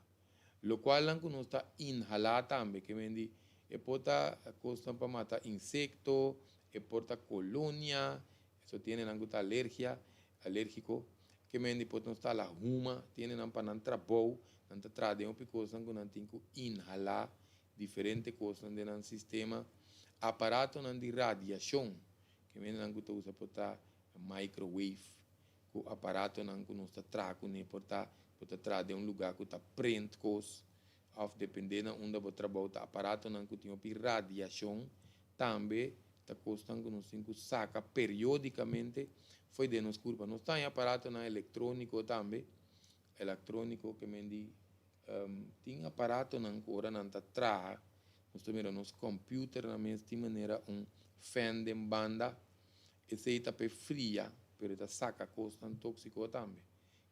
Lo qual nós está inhalar também, que vem e porta costa para matar insecto, e porta colônia, isso tem nangota alérgico, que vem porta está la ruma, tem nan para nan trabalho, nan tá trazendo coisa que nan tem que inhalar diferente coisas de nan sistema aparato de radiação que vem nan que usa para microwave, o aparato nan que nós trago né para trazer lugar que tá prende coisas, of dependendo onde você trabalha, o aparato nan que tem radiação também tá costando que nós temos que sacar periodicamente foi de nos curva. Nós tem aparato na eletrônico também, eletrônico que vem tem aparato nan que ora nan tá traga nós também nos computers na mesma maneira fan de banda esse está pe fria pero está saca coisa tóxico também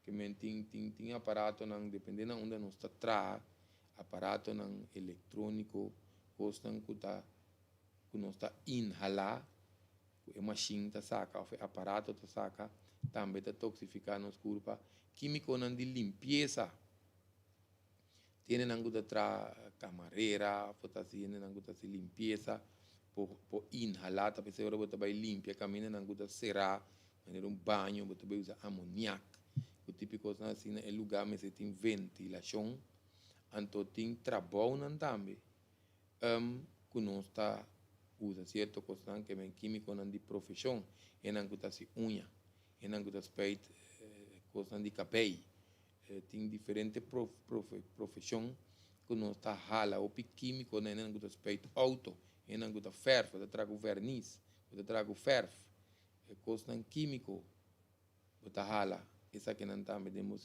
que men tem aparato não dependendo onde nós está tra aparato não eletrônico coisa que nós está inhalar a machine está saca o aparato está saca também está toxificar nos corpo químico não de limpeza tienen algo tra camareira, tienen algo de limpieza, por inhalar, também se agora você vai limpar, caminha algo de será, maneira banho, você vai usar amoníaco, o típico assim, é lugar mas tem ventilação, então tem trabalho também, que não está usa certo coisa que é químico não de profissão, é algo de unha, é algo de aspecto, coisa de cabelo. Tem diferentes profissões que nós está hala o químico né não gosta respeito auto e não gosta ferro eu trago verniz eu trago ferro coisa químico eu hala essa que não também demos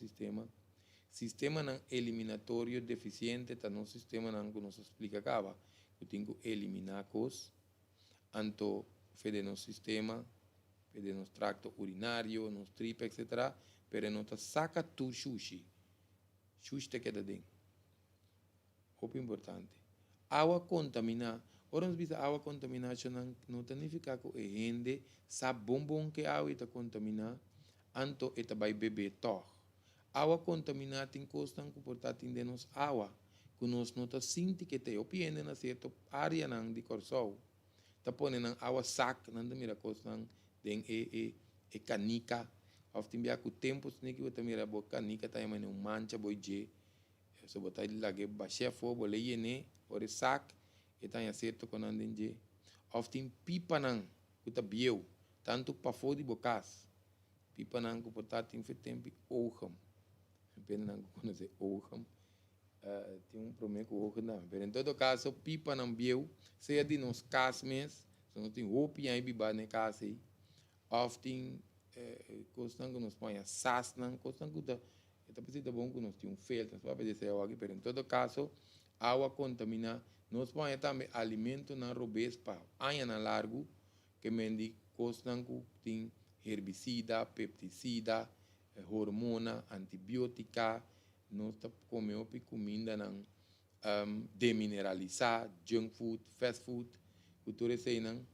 sistema não eliminatório deficiente tá no sistema não que nos explica acaba eu tenho que eliminar coisas anto fede no sistema fede no tracto urinário nos tripa etc pero não te saca tu sushi te queda dentro muito importante água contaminada ora nós visa água contaminada não significa que a gente sabe bom que a água está contaminada anto está vai beber tor água contaminada tem coisa que portar de nos água que nós não tá sente que tem opinião na certa área não de corso tá pondo água sac não da mira coisa não den canica of timbia ku tempo sne ki wata mira bo canica tá mane mancha boije so botar lage ba chefo bo leyene ore sac e tá certo com andinje of tim pipa nan ku ta bieu tanto pa fodi bocas pipa nan ku portar tim fe tempo ogam pena nan ku conhecer ogam tem problema com ogam não pero em todo caso pipa nan bieu seja de nos casmes so não tem roupa aí biba ne casa of tim coisa que nos põe a sas não coisa que está precisa bom que nós temos filtro só para dizer aqui pero em todo caso água contamina nos põe também alimento na robespa aia na largo que mendi coisa que tem herbicida pesticida hormona antibiótica nós tá comendo comida não demineralizar junk food fast food cultura sei não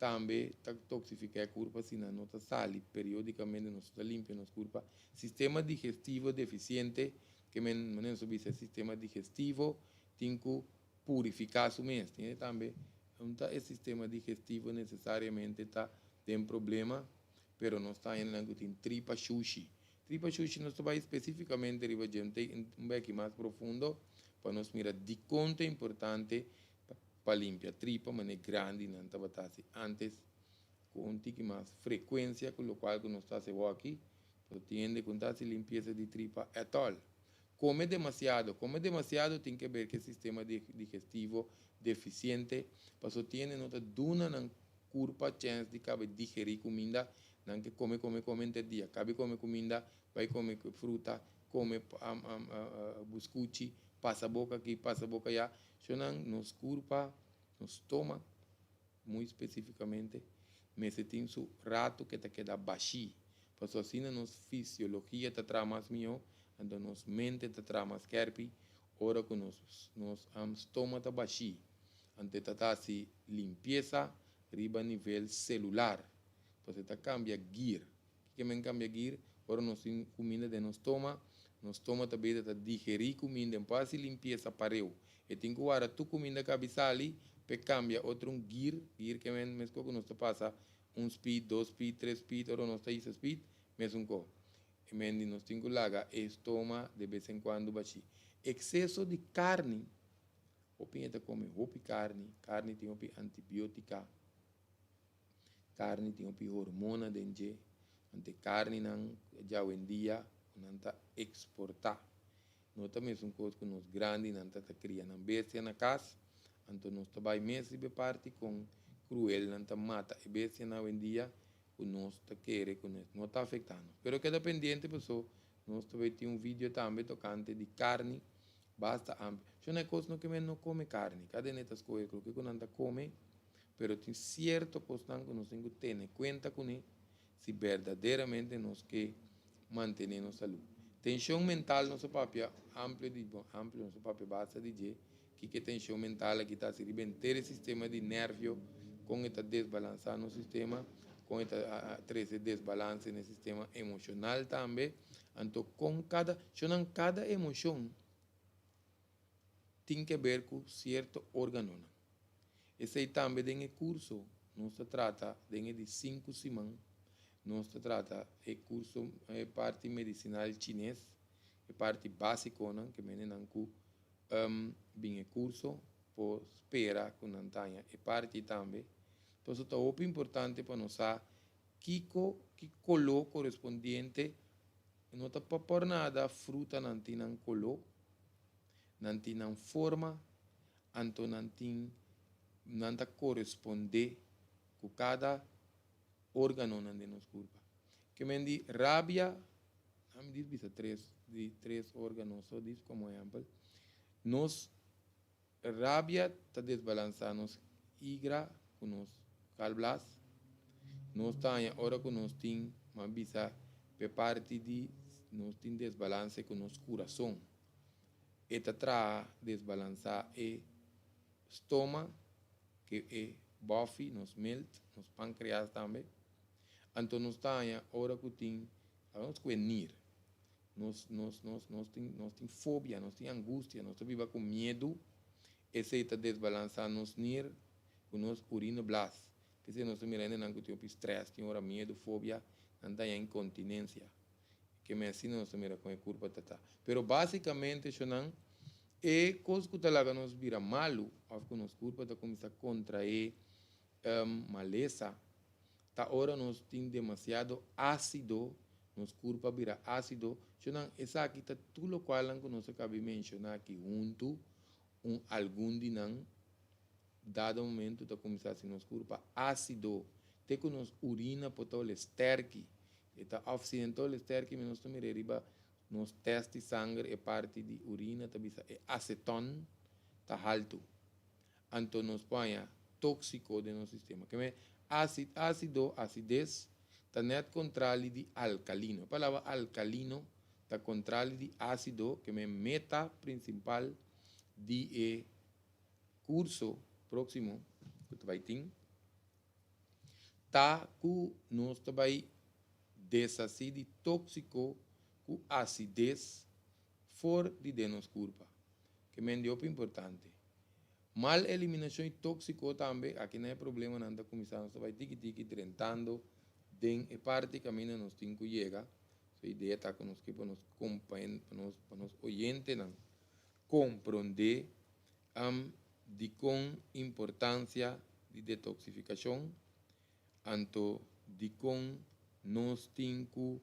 também está toxificar a corpo assim não está sali periodicamente não está limpa nos corpo sistema digestivo deficiente que não sobre esse sistema digestivo tem que purificar su mês tem também não tá esse sistema digestivo necessariamente tá tem problema pero não está em algo tem tripa sushi não está especificamente riba gente um pouco mais profundo para nós mirar de quanto é importante para limpiar tripa, mas é grande, não está batendo antes, com um tique mais frequência, com o qual não está se aqui, então tiende com a limpeza de tripa é tal. Come demasiado tem que ver que o sistema digestivo deficiente, porque tiene nota duna na curva chance de cabe digerir comida, não que come entre dia, cabe come comida, vai comer fruta, come biscuit, passa a boca aqui, passa a boca allá, so nos curva, nos estômago, muito especificamente, mas tem su rato que te queda baixi, porque assim nos fisiologia te traz mais melhor, então nos mente te traz mais kerpi, ora que nos estômago te baixi, ante te assim limpeza, riba nível celular, porque te cambia gear, que me cambia gear, ora nos comida de nos estômago também te digerir comida, depois se limpeza pareu, e tem que agora tu comida cabeçali, pe cambia outro gear que mesmo que nos passa speed, 2 speed, 3 speed, ora nos 6 speed, mesmo co. E mendi nos tem que laga estômago de vez em quando baixi. Excesso de carne, o pinheta come carne tem antibiótica, carne tem hormona dentro, ante carne não já hoje em dia não está exportar. Não está mesmo coisa que nos grandes não está criando na bestia na casa, então nós trabalhamos mesmo de parte com cruel não está mata e bestia na hoje em dia que nós está querer que não está afetando. Pero que dependente pessoa nós também tem vídeo também tocante de carne basta amplo. Isso não é coisa que não come carne, cada netas coisas que não está come, pero tem certo coisa que nós temos que ter em conta com ele, se verdadeiramente nós que manter nossa saúde. Tensão mental nosso papel amplo nosso papel basta dizer que tensão mental aqui está se rebentar o sistema de nervio com esta desbalançar no sistema, com esta desbalance no sistema emocional também, então com cada emoção tem que ver com certo órgão. Esse aí também tem curso, não se trata de 5 semanas, não se trata de curso parte medicinal chinês, parte básica, que menem com bem curso por espera com nantanha, e parte também, então isso é muito importante para nós saber que color correspondiente, não está por nada fruta não tem color, não tem forma, então não corresponde com cada órgão de nosso corpo. Que me diz rabia, me diz três órgãos, só diz como exemplo. Nos rabia está desbalançando nos igra com nos calblas, nos tanha ora com nos tem uma bisa pe parte de nos tem desbalance com nos coração. Eta tra desbalançar estômago, que é bofe, nos melt, nos pâncreas também. Então nos tanha ora que tem nós conhecer, nós tem fobia, nós tem angústia, nós viva com medo, esse está desbalançando nos nir, com nos urina blas. Porque nós mirando não tem estresse, tem ora medo, fobia, não tem incontinência. Que me ensina nós mira com a curva tata. Pero basicamente isso não é coisa que talaga nos vira malo, porque nos curva tá começa a contrair maleza. Tá hora nós tem demasiado ácido, nos curva vira ácido. Então essa aqui tá tudo o qual nós acabei de mencionar aqui junto, algum de não dado momento tá começar assim nos curva ácido. Tem que nos urina por todo o esterque. Está oficidental o esterque, mas nós também riba nos testes de sangue e parte de urina também é acetona, tá alto. Então nos põe tóxico de nosso sistema. Que é ácido, acidez, está net controle de alcalino. A palavra alcalino está controle de ácido, que é meta principal de curso próximo que tu vai ter. Tá que nós também desassi de tóxico com acidez fora de nossa curva, que é muito importante. Mal eliminação tóxico também, aqui não é problema, não está começando, você vai tiki tentando, de parte caminho nós temos que chegar. A ideia está com nós que para nos compreender, para nos oyentes, compreender de com importância de detoxificação, anto de com nós temos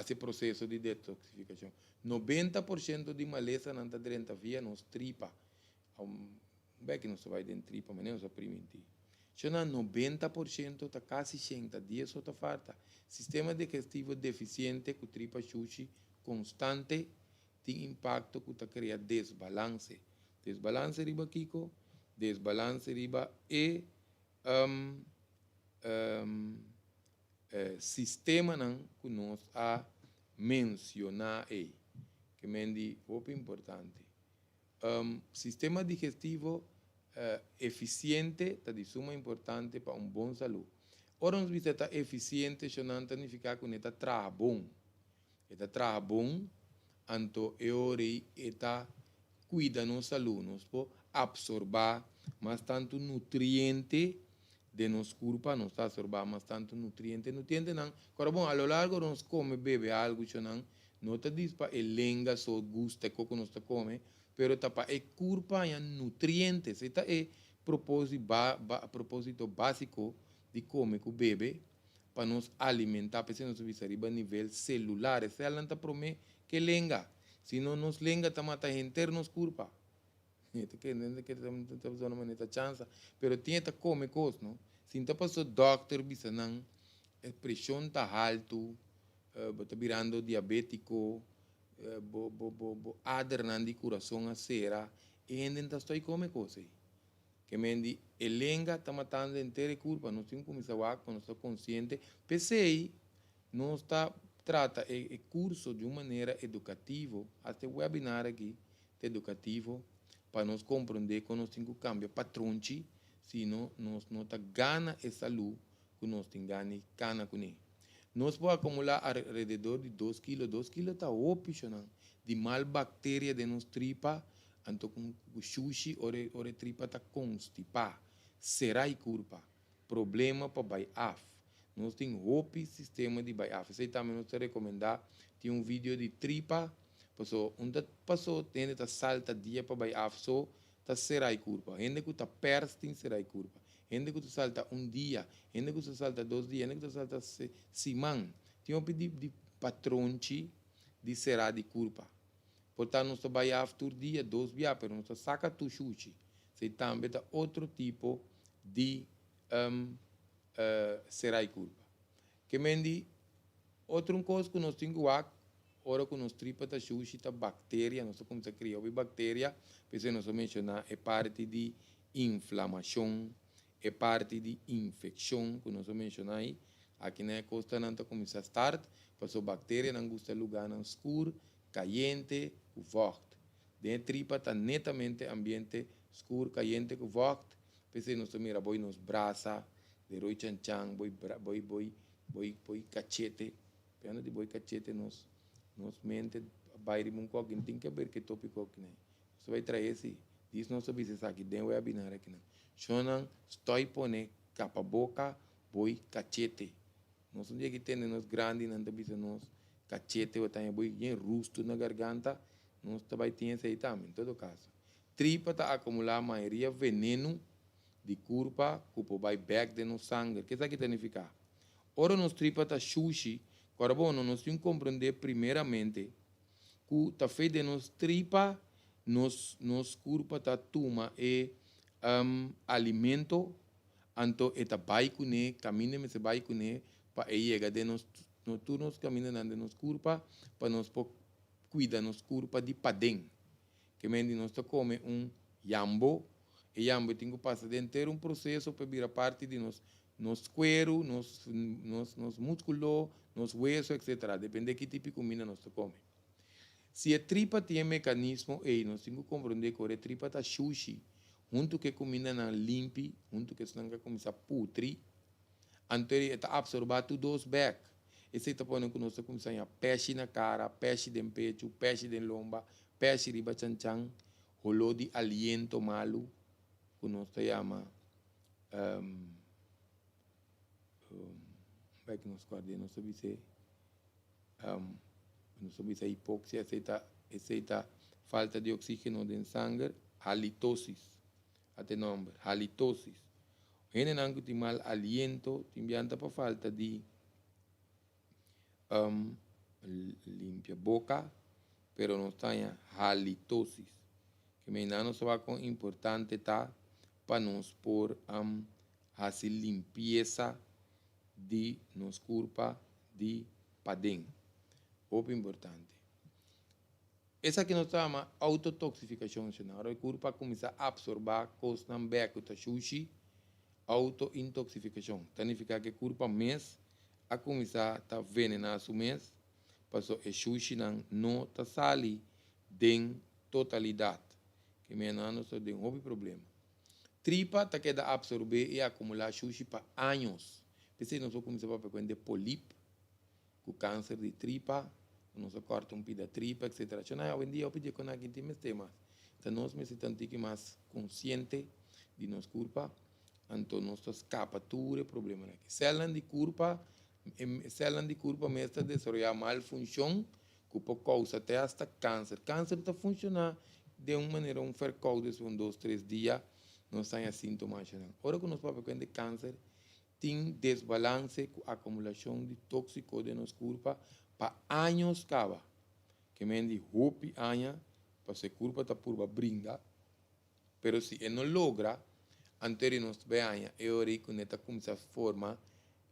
esse processo de detoxificação. 90% de maleza não está dentro via nos tripa. Bem que não se vai dentro tripa, mas não se primentir. Já 90% está quase 100 dias só está farta. Sistema digestivo deficiente com tripa sushi constante tem impacto que está cria desbalance. Desbalance riba Kiko, desbalance riba e sistema não que nós a mencionar aí, que é muito importante. Sistema digestivo eficiente é de suma importância para bom saúde. Ora, nós visita eficiente, isso não significa que está trabalha bom. Está trabalha bom, então está cuida nossa saúde, nós podemos absorver mais tanto nutriente de nosso corpo, nós está absorvendo mais tanto nutriente não. Agora, bom, a lo largo nós come, bebe algo, não está diz para elenga, só gusta, que nós come, pero está para o corpo e nutrientes, esse é propósito básico de comer com bebe, para nos alimentar, para nós subir a nível celular, esse é a promete que lenga, se não nos lenga, está matando internos corpo. Que estamos dando uma chance, pero tinha que comer coisas, não? Se não passou doctor, bisanang, a pressão está alto, está virando diabético, adernan de coração a cera, e ainda está comer coisas. Que mendi, elenga está matando inteira culpa, não tem como isso não está consciente, pensei, não está trata o curso de uma maneira educativa, até o webinar aqui, educativo, para nós compreender que nós temos que cambiar patrão, senão nós não ganha essa luz que nós temos que ganhar com ele. Nós podemos acumular alrededor de 2 quilos. 2 quilos está opcional de mal bactéria de nossa tripa, então com o sushi, a tripa está constipada. Será e culpa. Problema para baiaf. Nós temos outro sistema de baiaf. Você também nos recomendar, tem um vídeo de tripa, passou, tem que salta dia para baiaf, só está será e culpa. Ainda que está perto, tem será e culpa. Ainda que tu salta um dia, ainda que tu salta 2 dias, ainda que tu salta semana, tem um pedido de patrão de será de culpa. Portanto, nós trabalhamos todo dia, 2 dias, mas nós saca tu sushi. Você também tem outro tipo de será e culpa. Que mendi, outra coisa que nós temos que ora que nós tripa da sushi, da bactéria, nós começamos a criar bactéria, porque nós mencionar é parte de inflamação, é parte de infecção, que nós mencionamos aí. Aqui na costa não está começando a start, porque a bactéria não gosta de lugar não escuro, caliente, com forte. Dentro tripa está netamente ambiente escuro, caliente, com forte. Porque nós mira boi nos braços, de roi chan boi cachete. Pena de boi cachete nos mente, baile um pouquinho, tem que ver que tópico aqui, né? Você vai trazer esse, diz nosso business aqui, dentro do webinar aqui, né? Shonan, estou pone capa boca, boi cachete. Nós um dia que tem nos grandes, não tem nos cachete, ou tem boi bem rusto na garganta, nós também tem esse aí também, em todo caso. Tripa está acumular a maioria veneno de curva, que vai back de no sangue. O que isso aqui significa? Ora, nos tripa está sushi. Agora, bom, nós temos que compreender primeiramente que está feito de nos tripa, nos curva está tuma e alimento, então está vai com ele, caminha mas vai com ele, para chegar de nos turnos caminhando de nos curva, para nós cuidar nos curva de padem. Que mendi nós come yambo, e yambo tem que passar de inteiro um processo para virar parte de nos cuero, nos músculos, nos huesos, etc. Depende de que tipo de comida nós come. Se a tripa tem mecanismo, nós temos que compreender que a tripa está sushi, junto que a comida não limpa, junto que não começa a putrir, então está absorvendo tudo os back. Esse está pondo que nós começamos a peixe na cara, peixe de pecho, peixe de lomba, peixe riba chan, olor de aliento malo, que nós chama vai que nós guardamos, não sabia se hipóxia, aceita falta de oxígeno en sangre, halitosis. Até nombre, halitosis. Generando que mal aliento, timbianta por falta de limpia boca, pero no está en halitosis. Que me não só com importante tá para nós por fazer limpeza de nos corpo de padem. Muito importante. Essa que nós chamamos autotoxificação, na hora o corpo começa a absorver coisas na beco da sushi, autointoxicação. Significa que o corpo mês a começar a venenar o mês, passou o sushi não está sali em totalidade. Que me não só tem um problema. Tripa tá queda absorver e acumular sushi para anos. Pensei nós começamos a pegar pólipo, com câncer de tripa, nós corta da tripa, etc. Hoje em dia eu pedi com aqui tem temas. Então nós necessitamos ter mais consciente de nosso corpo, então nós escapatura problema aqui. Células de corpo mesmo está desarrollando mal função, que pode causar até hasta câncer. Câncer está funcionando de uma maneira frequente, de 2, 3 dias, não tem sintomas. Agora que nós vamos ver câncer, tem desbalance com a acumulação de tóxico de nosso corpo para anos cava. Que me diz, hopi anos, para o corpo está por brinda, mas se ele não logra, antes nós vemos é hora que ele começa a formar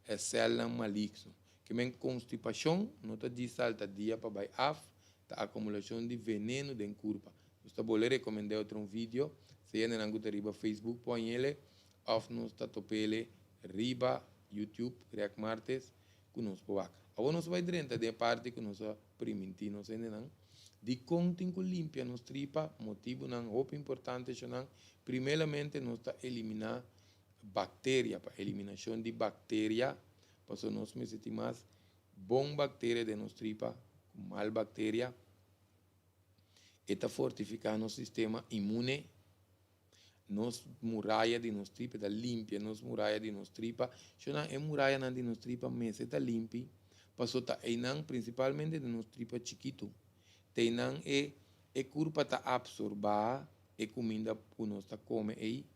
a célula maligna. Que me constipação, não está de salta dia para vai af, a acumulação de veneno dentro do corpo. Eu vou recomendar outro vídeo, se ainda não riba Facebook, põe ele, ou nos está topele riba YouTube, React Martes, que nos povaca. Agora nós vai direto de parte que nós primitivos ainda não, de contin que limpia nos tripa, motivo não, muito importante, não, primeiramente nós está eliminar bactéria, para eliminação de bactéria, para nós necessitamos mais bom bactéria de nos tripa, mal bactéria, eta fortificar nosso sistema imune, nos muralha de nos tripa, da limpia nos muralha de nos tripa, se não é muralha de nos tripa, mas está limpi, passou tá não principalmente de nos tripa chiquito, tem não é curpa tá absorbar e comida por nós tá come aí,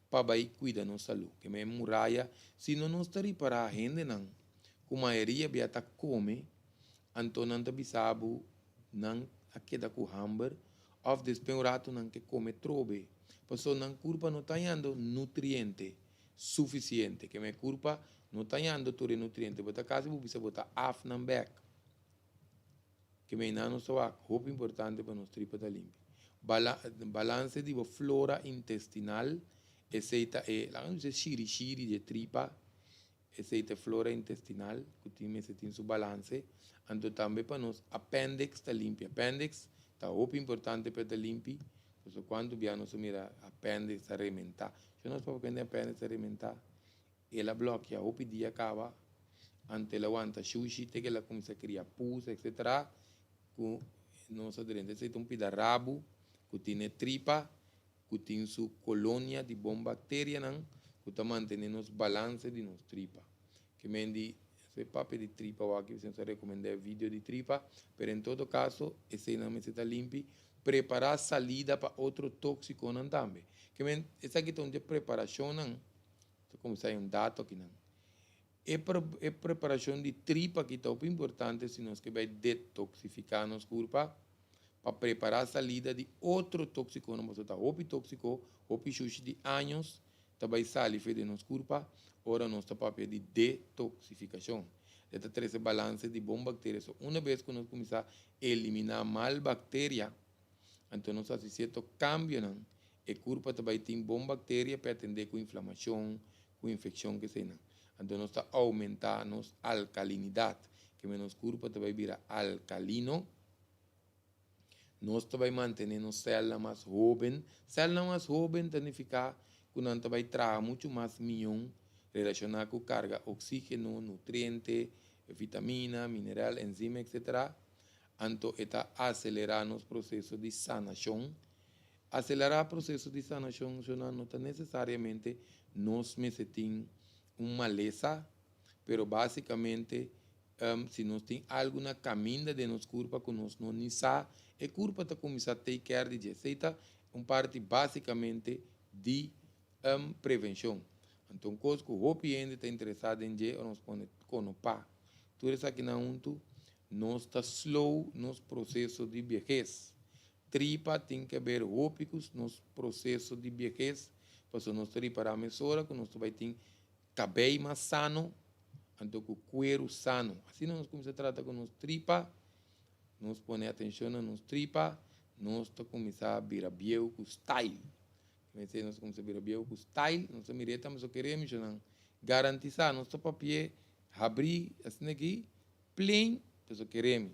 para vai cuidar nossa saúde, que é muralha, se não nós tá reparar a gente não, como a maioria bia tá come, então não tá bisabo não aqui da com hamburger, ou despenhorado não que come trobe, porque não curpa não está dando nutriente suficiente, que minha curpa não está dando todo nutriente, porque caso você precisa botar af na back, que minha não só é importante para nós tripa da limpa, balance de flora intestinal, essa é lá não sei xiri de tripa, essa é flora intestinal, que tem seu balance. Então também para nós, apêndice está limpo. Apêndice está muito importante para estar limpo. Então quando viemos a mirar apêndice a rementar, se nós podemos aprender apêndice a rementar, ela bloqueia o dia acaba, ante ela aguanta sushi, que ela começa a criar pus, etc. Com nossa aderente, se tem rabo, que tem tripa, que tem sua colônia de bom bactéria, que está mantendo os balance de nos tripa. Que me diz, se papo de tripa, ou aqui você recomenda vídeo de tripa, mas em todo caso, esse não está limpo, preparar a salida para outro tóxico não também. Que me, essa aqui tem de preparação, não, como sai dado aqui não. É preparação de tripa que está muito importante, se nós que vai detoxificar nos corpo, para preparar a salida de outro tóxico, não está ou tóxico, ou sushi de anos, também sair de nos corpo, ora nós está papel de detoxificação. Esta traz balance de bom bactéria. Uma vez que nós começar a eliminar mal bactéria, então nós fazemos certo cambio, não? E o corpo também tem bom bactéria para atender com inflamação, com infecção que seja. Então nós está aumentando a alcalinidade, que o nosso corpo também vira alcalino. Nós também mantemos célula mais jovem. Célula mais jovem significa que nós também traz muito mais mion relacionado com carga oxígeno, nutriente, vitamina, mineral, enzima, etc. Então, está acelerando os processos de sanação. Acelerar o processo de sanação não está necessariamente nós necessitamos uma maleza, mas basicamente se nós tem alguma caminda de nos corpo que nós não nisa, e corpo está começar a take care de aceita parte basicamente de prevenção. Então, coisa que o hopi ainda está interessado em je, nós põe conopá. Tudo isso aqui na unto, nós está slow nos processo de vejez. Tripa tem que ver hópicos nos processo de vejez, para nós tripa a mesura, que nós vai ter cabelo mais sano, então com cuero sano. Assim nós começamos a tratar com nos tripa, nós põe atenção nos tripa, nós começamos a virar biel com style. Nós começamos a virar biel com style, nós miramos o que queremos, garantizar nosso papel, abrir assim aqui, plain, mas o queremos,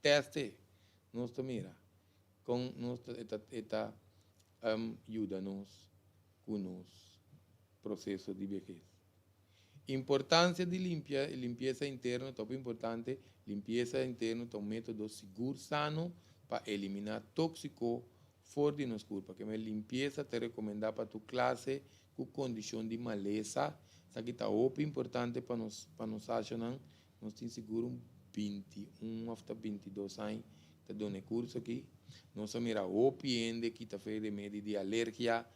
teste, nós mira, com nós eta ajuda-nos com nos processo de vejez. Importância de limpeza interna, top importante. Limpeza interna é um método seguro, sano, para eliminar tóxico fora de nosso corpo. Que a limpeza te recomenda para tu classe com condição de maleza. Isso aqui está muito importante para nós achar, nós temos seguro 21 até 22 anos, está dando curso aqui. Nós mira o ainda que está fazendo remédio de alergia,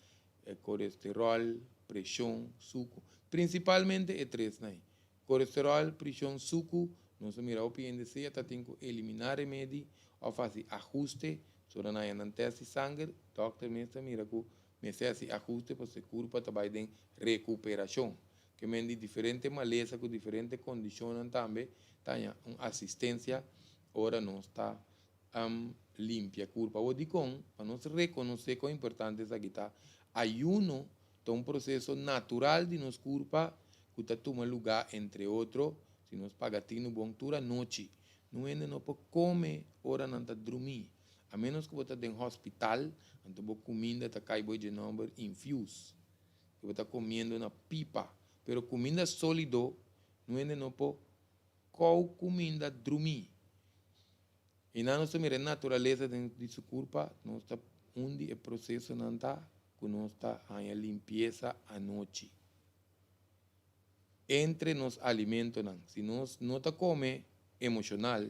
colesterol, pressão, suco. Principalmente é três, né? Colesterol, pressão, suco, nós mira o PNDC, está tendo que eliminar remédio, ou fazer ajuste, sobre não teste sangue, doctor mesmo mira que me faz ajuste para o corpo trabalhar em recuperação. Que me diferente maleza, com diferentes condições também, tem uma assistência, ora não está limpia a corpo. O dicom, para nós reconhecer quão importante é aqui está, ayuno, é um processo natural de nos corpo que está tomando lugar, entre outros, se nós pagatino bom toda noite, não ainda não pode comer, ora não está dormir. A menos que você esteja em hospital, então você comida está caindo de número infuse, que você está comendo na pipa, pero comida sólido, não ainda não pode com comida dormir. E na nossa natureza de seu corpo, nós está onde o processo não está, que nós está a limpeza à noite. Entre nos alimentos, se nós não está come emocional,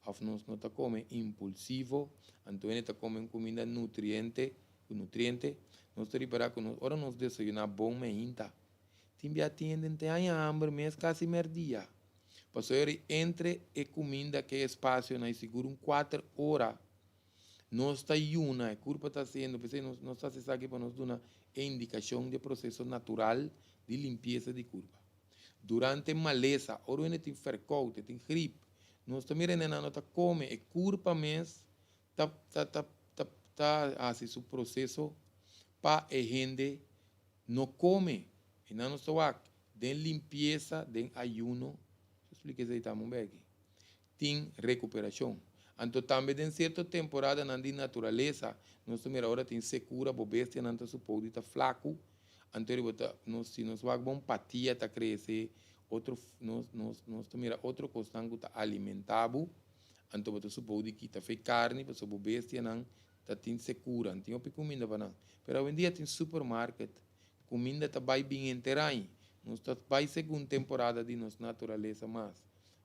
ou nós não está come impulsivo, então está come comida nutriente, nós está preparar que nós, ora nós desayunar bom meinta. Timbia atendem, tem hambre, mas quase merdia. Pastor, entre a comida que é espaço, nós seguro 4 horas. Nós está a curva está sendo, nós está aqui para nós dar uma indicação de processo natural de limpeza de curva. Durante maleza, ora ele tem fercote, tem gripe, nós também não está come, a curva mesmo está assim o processo para a gente não come. E não está de limpeza, de ayuno, explique isso aí também aqui. Tem recuperação. Então também em certa temporada na natureza, nós também agora tem secura, a bestia não está suposto estar flaco. Então se nós vamos empatia está crescer, nós também outro constante está alimentado. Então você suposto que está feito carne, para a bestia não está tem secura, não tem outra comida para não. Mas hoje em dia tem supermercado, comida está bem inteira. Nós está bem segunda temporada de nossa natureza mais.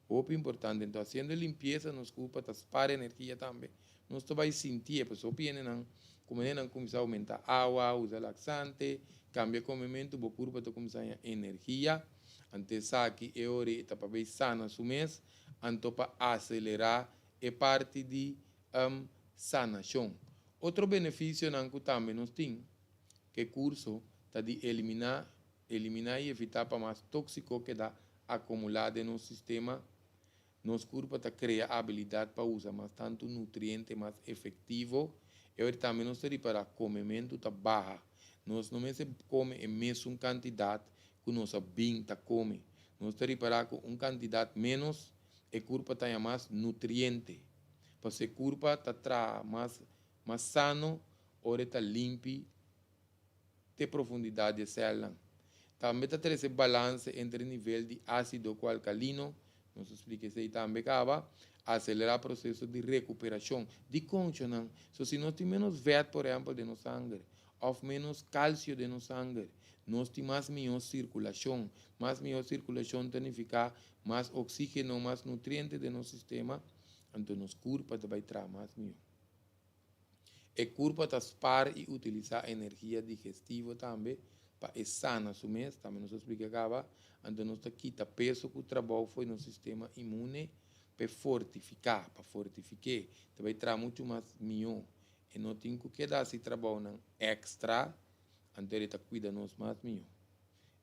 Muito importante, então, fazendo limpeza nos culpa, para energia também. Nós vai sentir, a pessoa não, como não começar a aumentar água, usar laxante, cambia comimento, o corpo está começando a energia, antes aqui é hora para ver sana o mês, então para acelerar a parte de sanação. Outro benefício que também nós temos, que curso está de eliminar e evitar para mais tóxico que dá acumulado no sistema. Nosso corpo está criando a habilidade para usar mais tanto nutriente mais efetivo. E também nós temos para comimento está baixa. Nós não come a mesma quantidade que nossa bem está come. Nós temos para com uma quantidade menos, o corpo tem mais nutriente. Para o corpo está mais sano, ora está limpo, tem profundidade de célula. Também está tendo esse balanço entre o nível de ácido com alcalino. Nós explicamos isso aí também, acelerar o processo de recuperação, de condicionar. Se nós temos menos verde, por exemplo, de nosso sangue, ou menos cálcio de no sangue. Nós temos mais melhor circulação. Mais melhor circulação significa mais oxígeno, mais nutrientes de nosso sistema. Então, nosso corpo vai trazer mais melhor. E corpo está spar e utilizar energia digestiva também para é sana su mês, também nos explica acaba. Então, nós quita peso que o trabalho foi no sistema imune para fortificar, também traz muito mais melhor. E não tem que dar esse trabalho extra, então ele cuida nos mais melhor.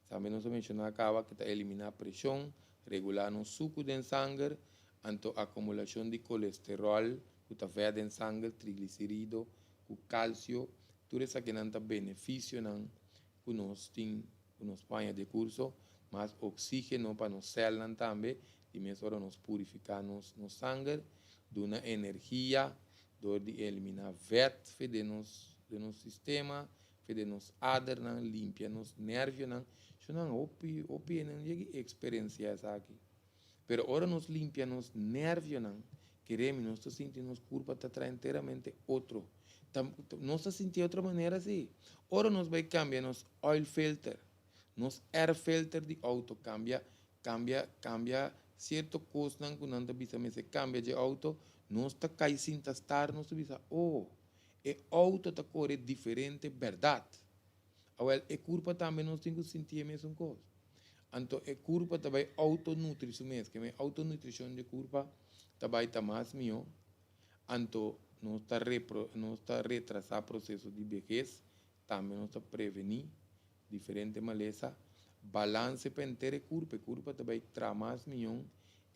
Também nós mencionamos acaba que está eliminar pressão, regular o suco de sangue, então a acumulação de colesterol, que está verde em sangue, triglicerídeo, o cálcio, tudo isso que não tem benefício que nós temos, que nós panha de curso, mas oxígeno para nos células também, e mesmo nós purificar nos sangue, dando energia, de eliminar verde de nosso sistema, de nos aders, limpia nos nervios, isso não é experiência essa aqui. Pero agora nos limpia nos nervios, queremos, nós sentimos nos corpo está inteiramente outro. Nós sentimos de outra maneira assim. Agora nós vai cambiar nos oil filter, nos air filter de auto, cambia certo coisa que não bisa cambia de auto, nós está cai sem estar, nós bisa, é auto está corre diferente, verdade. Agora, é culpa também nós temos que sentir a mesma coisa. Então, é culpa também autonutrição mesmo, que a autonutrição de culpa também está mais melhor. Então, não está retrasar o processo de vejez, também não está prevenir diferente maleza. Balance para inteira curva também traz mais melhor,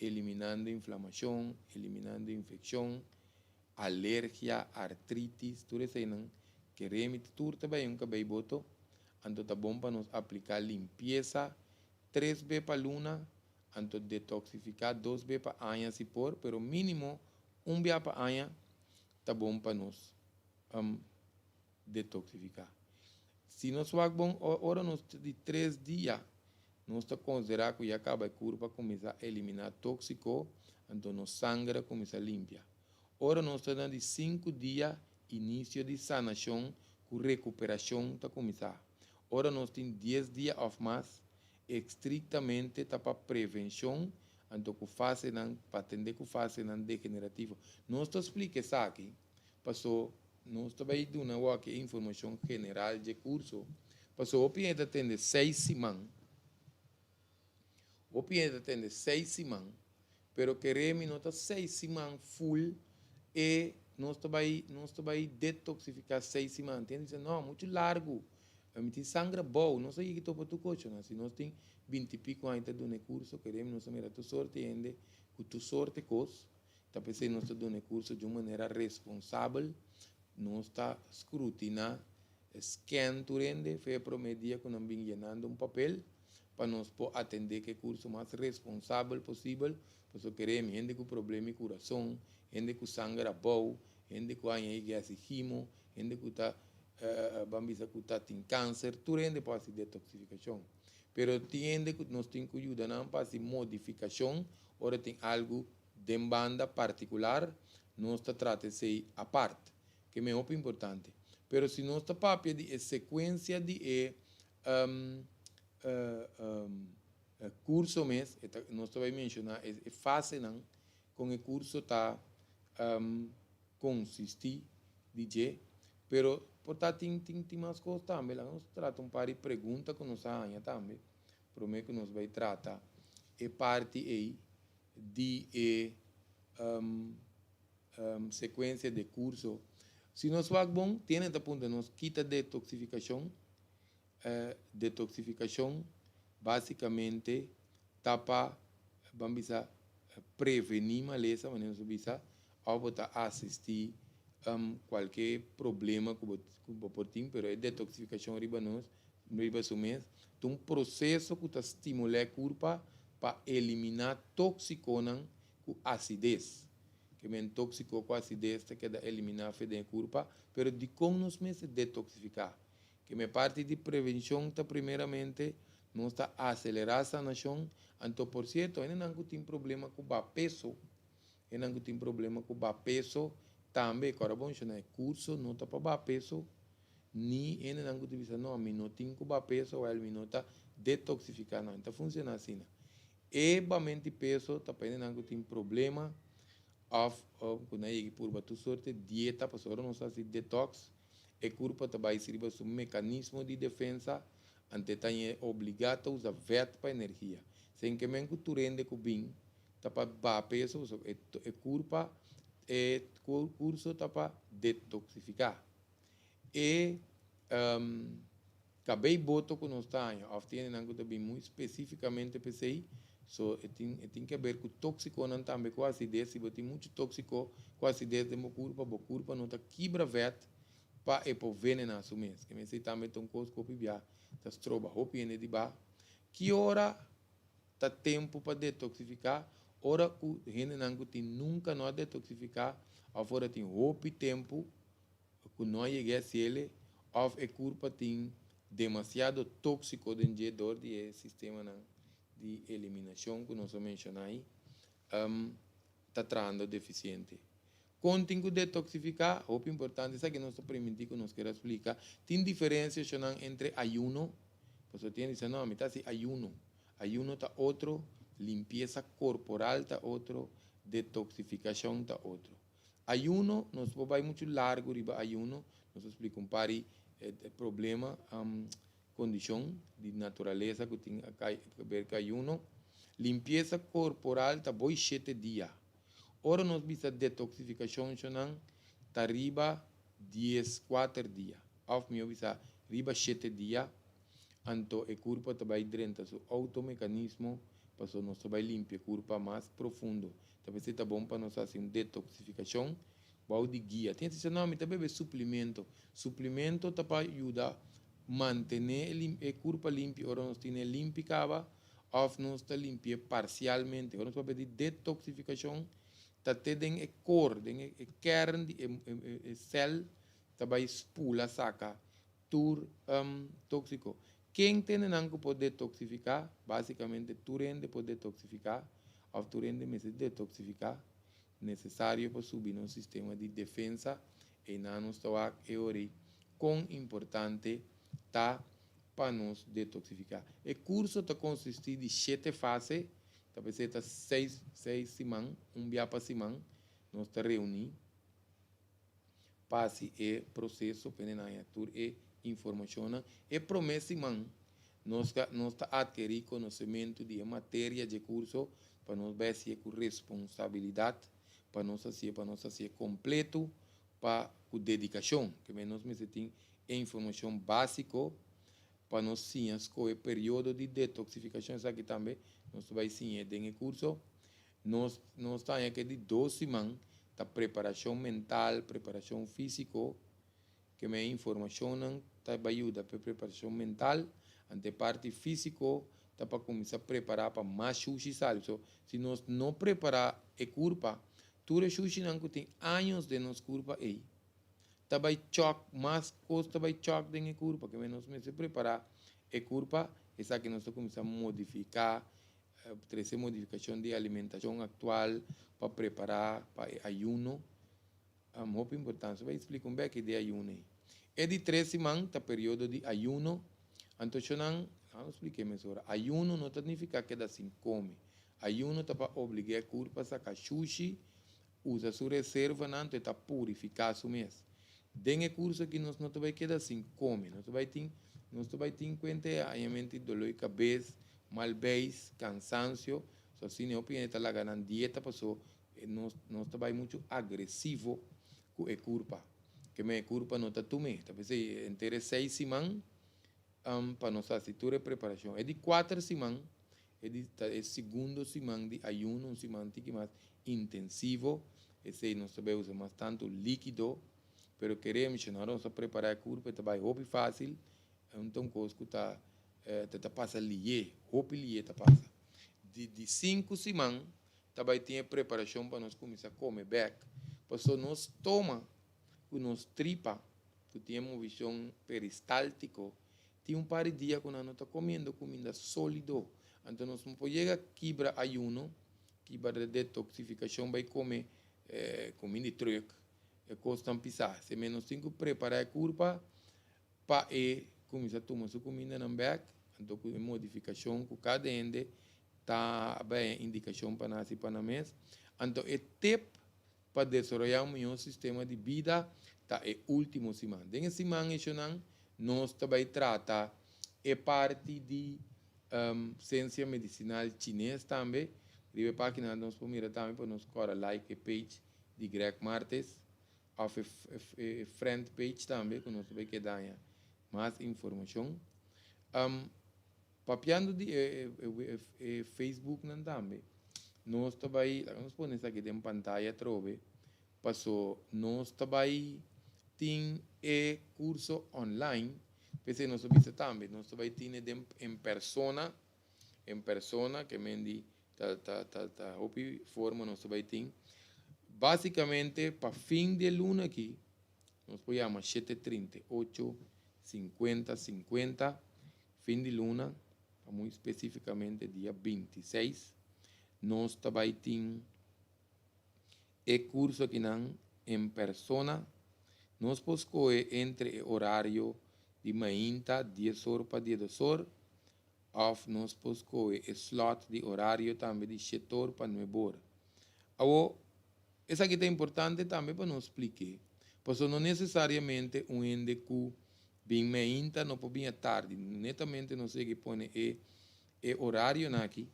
eliminando inflamação, eliminando infecção, alergia, artrites, tudo isso aí, que remete tudo também, que vai botar. Então, tá bom para nós aplicar limpeza 3 vezes para luna, então detoxificar 2 vezes para aña se por, pero mínimo 1 vez para aña, tá bom para nós detoxificar. Se nós vamos, agora nós de 3 dias, nós está considerar que já acaba a curva começar a eliminar tóxico, então nós sangue começa a limpar. Agora nós está dando de 5 dias, início de sanação, com recuperação está começar. Agora nós temos 10 dias ou mais, estritamente para prevenção, então que fase para atender que fase degenerativa. Nós te explica isso aqui, passou, nós também dando uma informação general de curso, passou o piente atende 6 semanas, pero queremos nós 6 semanas full e nós também detoxificar 6 semanas, entende? Não, muito largo. Tem sangue bom, não sei o que estou para tu coach, se nós tem 20 e pico ainda do curso, queremos nós mirar tu sorte ainda, que tu sorte cos, tá pensando nós do curso de uma maneira responsável, nós está escrutinar, scan tu rende, foi promedia que nós vim llenando papel, para nós poder atender que curso mais responsável possível, porque queremos gente com problema de coração, gente com sangue bom, gente com ainda que exigimos, gente que está bambisa que tem câncer, tudo rende para a detoxificação. Pero tiende que nós temos que ajudar para a modificação, ou tem algo de banda particular, nós tratamos de a parte, que é muito importante. Pero se nós papia de sequência de curso mês, nós também mencionar é fase não, com o curso tá consistir de pero portanto tem mais coisas também, nós tratamos par de perguntas que nós ganha também, prometo que nós vai tratar é parte aí de sequência de curso. Se nós vamos bom, tem até ponto nós quita detoxificação, basicamente tapa vamos prevenir maleza, mas nós vamos assistir qualquer problema que você tem, pero é detoxificação riba sumês, então um processo que está estimulando a curva para eliminar toxicona com acidez, que é tóxico com acidez que queda eliminar a curva, pero de como nos meses detoxificar, que é parte de prevenção está primeiramente nós está acelerar a sanação, então por certo, ainda não tem problema com o peso, também, agora bom, curso não está para peso, ni ene nangu divisa no mi no tinko ba peso el mi nota detoxificar não então funciona assim né e bamente peso tá pene nangu tem problema of quando aí por batu sorte dieta para soro não se detox e corpo tá vai servir um mecanismo de defesa ante tá é obrigado a usar vet para energia sem que men tu rende com bem tá para ba peso e corpo e curso tá para detoxificar e acabei boto com nós tá of tem nangu também muito especificamente para sei so tem que ver com tóxico não também com acidez se tem muito tóxico com acidez de meu corpo não tá quebra vet para e por venena sumes que me sei também tom coisa copi bia tá stroba hopi ene de ba que hora tá tempo para detoxificar hora que rene nangu tem nunca não detoxificar afora tem hopi tempo que não chega se ele of e corpo tem demasiado tóxico dentro do sistema de eliminação que nós mencionamos está trazendo deficiente. Quando detoxificar, é importante, sabe que nós permitimos que nós queira explicar, tem diferença entre ayuno, você tem dizer, não, está assim, ayuno está outro, limpeza corporal está outro, detoxificação está outro. Ayuno, nós vamos muito largo riba ayuno, nós explicamos para problema, condição de natureza que tem a ver com ayuno. Limpeza corporal está boi 7 dias. Ora nós visa detoxificação está riba 4 dias. Of meu visa riba 7 dias. Então o corpo está vai dentro do automecanismo para nós vai limpar o corpo mais profundo. Talvez seja bom para nós fazer uma detoxificação. Bom de guia. Tem que dizer não, me também suplemento. Suplemento está para ajudar manter o corpo limpo. Ora nós temos limpo cava. Of nós está limpo parcialmente. Ora nós vamos pedir detoxificação. Tá tendo a cor, tem a kern, a cell, tá vai expula saca, tur tóxico. Quem tem não pode detoxificar, basicamente tu rende pode detoxificar, ou tu rende mas detoxificar, necessário para subir no sistema de defesa e não nos toa e ori, quão importante tá para nos detoxificar. O curso tá consiste de 7 fases. Talvez está 6 semanas, dia para semana, nós está reunir, passe e processo, penenaya, tur e informação, e promessa semana, nós está adquirir conhecimento de matéria de curso, para nós ver se é com responsabilidade, para nós ser completo, para com dedicação, que nós tem informação básica, para nós sim, o período de detoxificação, isso aqui também, nós vai sim em curso, nós estamos aqui de 2 semanas, da preparação mental, preparação física, que me informação vai ajudar para preparação mental, ante parte física, tá para começar a preparar para mais sushi, sabe? So, se nós não preparar a curva, tudo sushi não tem anos de nos curva aí. Tá vai choque, mais coisa vai choque de curva, que nós se preparar a curva, essa que nós começamos a modificar, trazer modificação de alimentação atual para preparar para ayuno. Muito importante. Vai explicar um pouco de ayuno. É de 3 semanas, tá período de ayuno. Então, vamos explicar melhor. Ayuno não significa que assim come. Ayuno tá para obrigar a corpo a sacar sushi, usa sua reserva, não está purificar o mês. Dengue curso que nós não vai quedar assim come. Nós vai ter em conta a mente dolor de cabeça, malbéis, cansancio, so assim eu penso que lá ganhando dieta passou nós vai muito agressivo com a curva, que me curva não está tomando, talvez entre 6 semanas para nós fazer toda a preparação, é de 4 semanas, é segundo semana de ayuno, semana que mais intensivo, esse nós também usa mais tanto líquido, pero queremos que nós preparar a curva, vai hobby fácil, então coisa que tá passa lié, roupa lié tá passa. De 5 semanas, também tem a preparação para nós começar a comer back. Passou nós toma, com nós tripa, que tem uma visão peristáltica, tem par de dias que nós não está comendo comida sólida. Então nós não podemos chegar a quebrar ayuno, quebrar detoxificação, vai comer comida de truque, coisa pisar. Se menos tem que preparar a curva, para começar a tomar sua comida na back, então com modificação com cada ende, tá bem indicação para nós e para na mês, então é tempo para desenvolver um sistema de vida, tá é último semana. Dentro semana isso não, nós também trata é parte de ciência medicinal chinesa também. Ribe página nós podemos também para nos cora like a page de Greg Martes, of a friend page também, que nós vai que dar mais informação. Papiando de Facebook não também. Nós também, nós podemos aqui em pantalla trove, passou nós também tem curso online, porque nós vimos também, nós também tem em persona, que mendi hopi forma nós também tem. Basicamente, para fim de luna aqui, nós podemos 7:38, 50, fim de luna, muito especificamente dia 26, nós também temos curso aqui em persona, nós podemos entre horário de manhã, 10 horas para 10 horas, ou nós podemos slot de horário também de 7 horas para 9 horas. Agora, essa aqui é importante também para nos explicar, porque não necessariamente ende que bem manhã não pode vir tarde, netamente não sei que põe horário aqui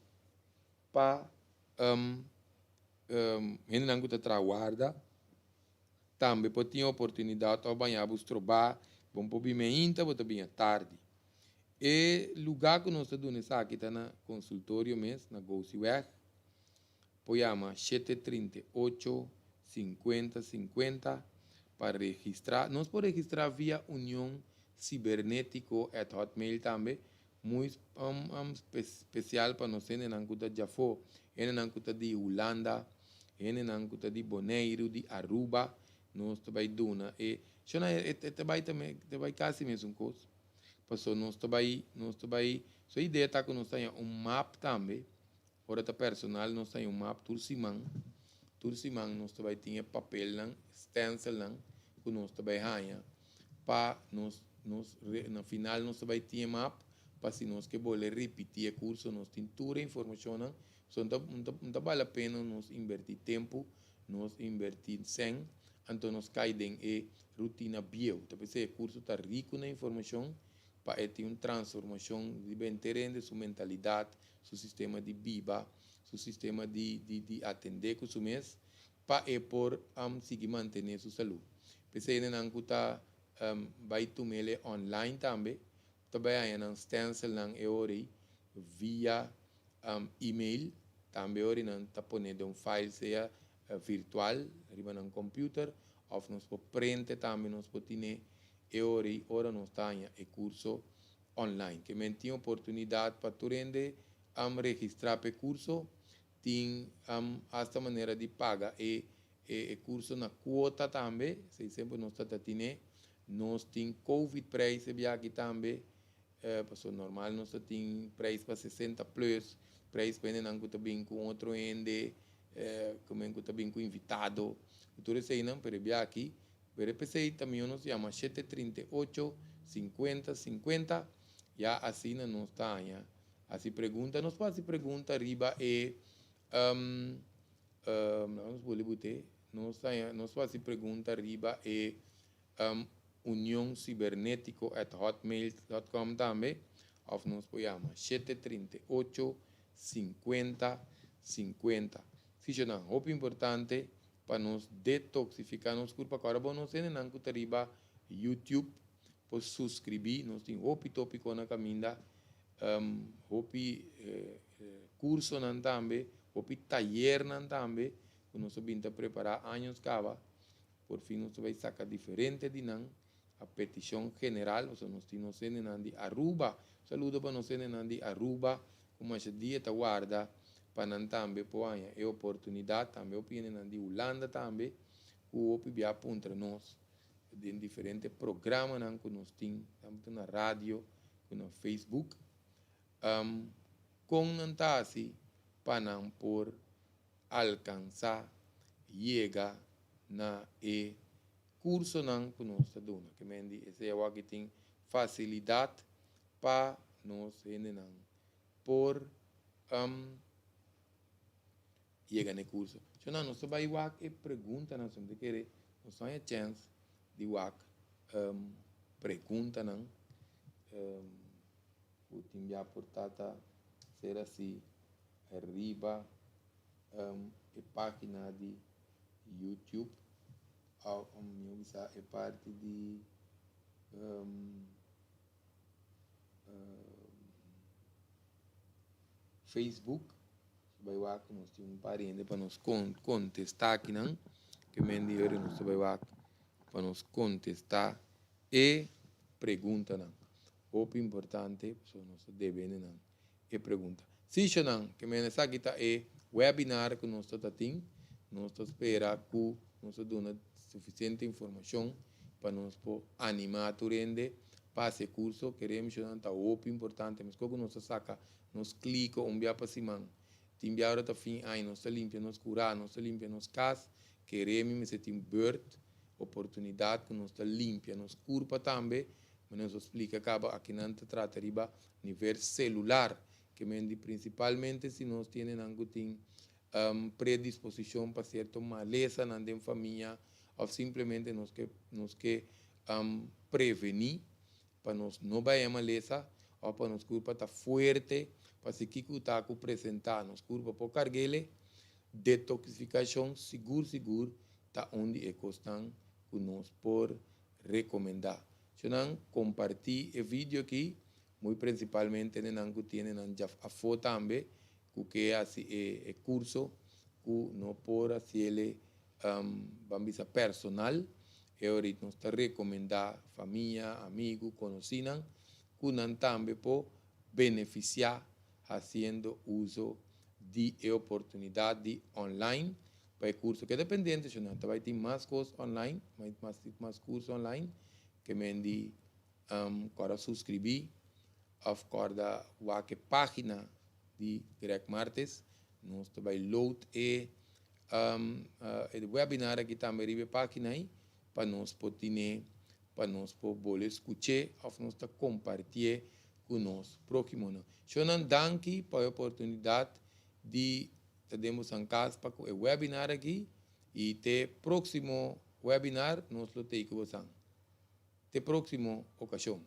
para ainda não está trabalhando, também pode ter oportunidade de banhar os trabalhos, bom para vir manhã, pode vir tarde. E lugar que nós estamos aqui está na consultório mesmo, na Gousiweg, Poyama 738 50 para registrar. Nós podemos registrar via União Cibernético @hotmail também, muito especial para nós em Nancuta Jafo, em Nancuta de Holanda, em Nancuta de Bonaire, de Aruba, nós também dona e também quase mesmo coisa. Passou nós também, sua ideia está que nós tenha mapa também. Ora tá personal, nós temos mapa toda semana nós também tinha papel, stencil, que nós também ganha, para nós, no final nós também tinha mapa, para se nós que boleh repetir o curso, nós temos toda a informação, não vale a pena nós invertir tempo, nós invertir sem, então nós caímos em rotina bio, então esse curso está rico na informação, para ter uma transformação de bem terreno, de sua mentalidade, seu sistema de vida, seu sistema de atender com o mês, para por seguir manter sua saúde. Pensei em não está vai tomar online também, também há um stencil não via e-mail, também ori não está ponendo file seja virtual, arriba no computer, ou nós podemos print também nós podemos ora nós temos curso online, que me tem oportunidade para tu rende registrar para curso, tem esta maneira de pagar e curso na quota também, se sempre nós temos COVID price aqui também, porque normal nós temos price para 60 plus, price para não que bem com outro ende, como que bem com invitado, tudo isso aí não para aqui. Pero esse também nos chama 738 50, já assim não está, assim pergunta, nos faz pergunta arriba e vamos botar, nos faz pergunta arriba e União Cibernético @hotmail.com também, ou nos chama 738 50. Se não, é importante para nos detoxificar nos corpo. Agora, bom, nós temos na YouTube, para subscrever, nós temos outro tópico na caminha, outro curso também, outro taller também, que nós vamos preparar anos cava, por fim nós vamos sacar diferente de não, a petição general, nós temos de Aruba, saludo para nós de Aruba, como esse dia está guarda, para não também poder a oportunidade também opinião de Holanda também o opinião contra nós de diferentes programas que nós temos tanto na rádio como no Facebook com assim para não por alcançar chegar na curso que nós estamos dando que mendi esse é o que tem facilidade para nós generar por chegar no curso. Então, nós vai igual e pergunta, nós vamos querer, nós temos a chance de igual pergunta, não? O time já portata ser assim, arriba, a página de YouTube, a minha é parte de Facebook. Vai lá que nós temos um parente para nos contestar aqui, não? Que me enviaram nós vai lá para nos contestar e pergunta, não? O importante, nós devemos, não? E pergunta. Se não, que me aqui está é webinar que nós estamos tendo, nós esperamos que nós damos suficiente informação para nos animar a render para esse curso. Queremos que está o importante, mas quando nós saca, nós clica via para cima. Timbia hora tá fim, ai, nós limpa, nós curar, nós limpa, nós casa, queremos que tem bird, oportunidade que nós limpa, nós curva também, mas nós explica acaba aqui não te trata riba nível celular, que mendi principalmente se nós temos algo tem predisposição para certa maleza na família, ou simplesmente nós que prevenir para nós não vai maleza, ou para nós curva estar forte. Para se que está apresentar nos curvas por carguele, detoxificação seguro, está onde é constante que nós por recomendar. Então, compartilhe o vídeo aqui, muito principalmente que tem a foto também, que é assim, é curso, que não por assim ele vamos personal, e ahorita nós está recomendar família, amigo, conhecidos, que não também por beneficiar haciendo uso de oportunidade online para o curso que é dependente, se não vai ter mais cursos online, mais cursos online que me di para subscrever a página de Greg Martes, nós vai load o webinar aqui também a página aí para nós poder escutar ou nós compartilhar conosco, próximo ano. Eu não danke para a oportunidade de termos em casa para o webinar aqui e até próximo webinar nós lo temos com você. Até próxima ocasião.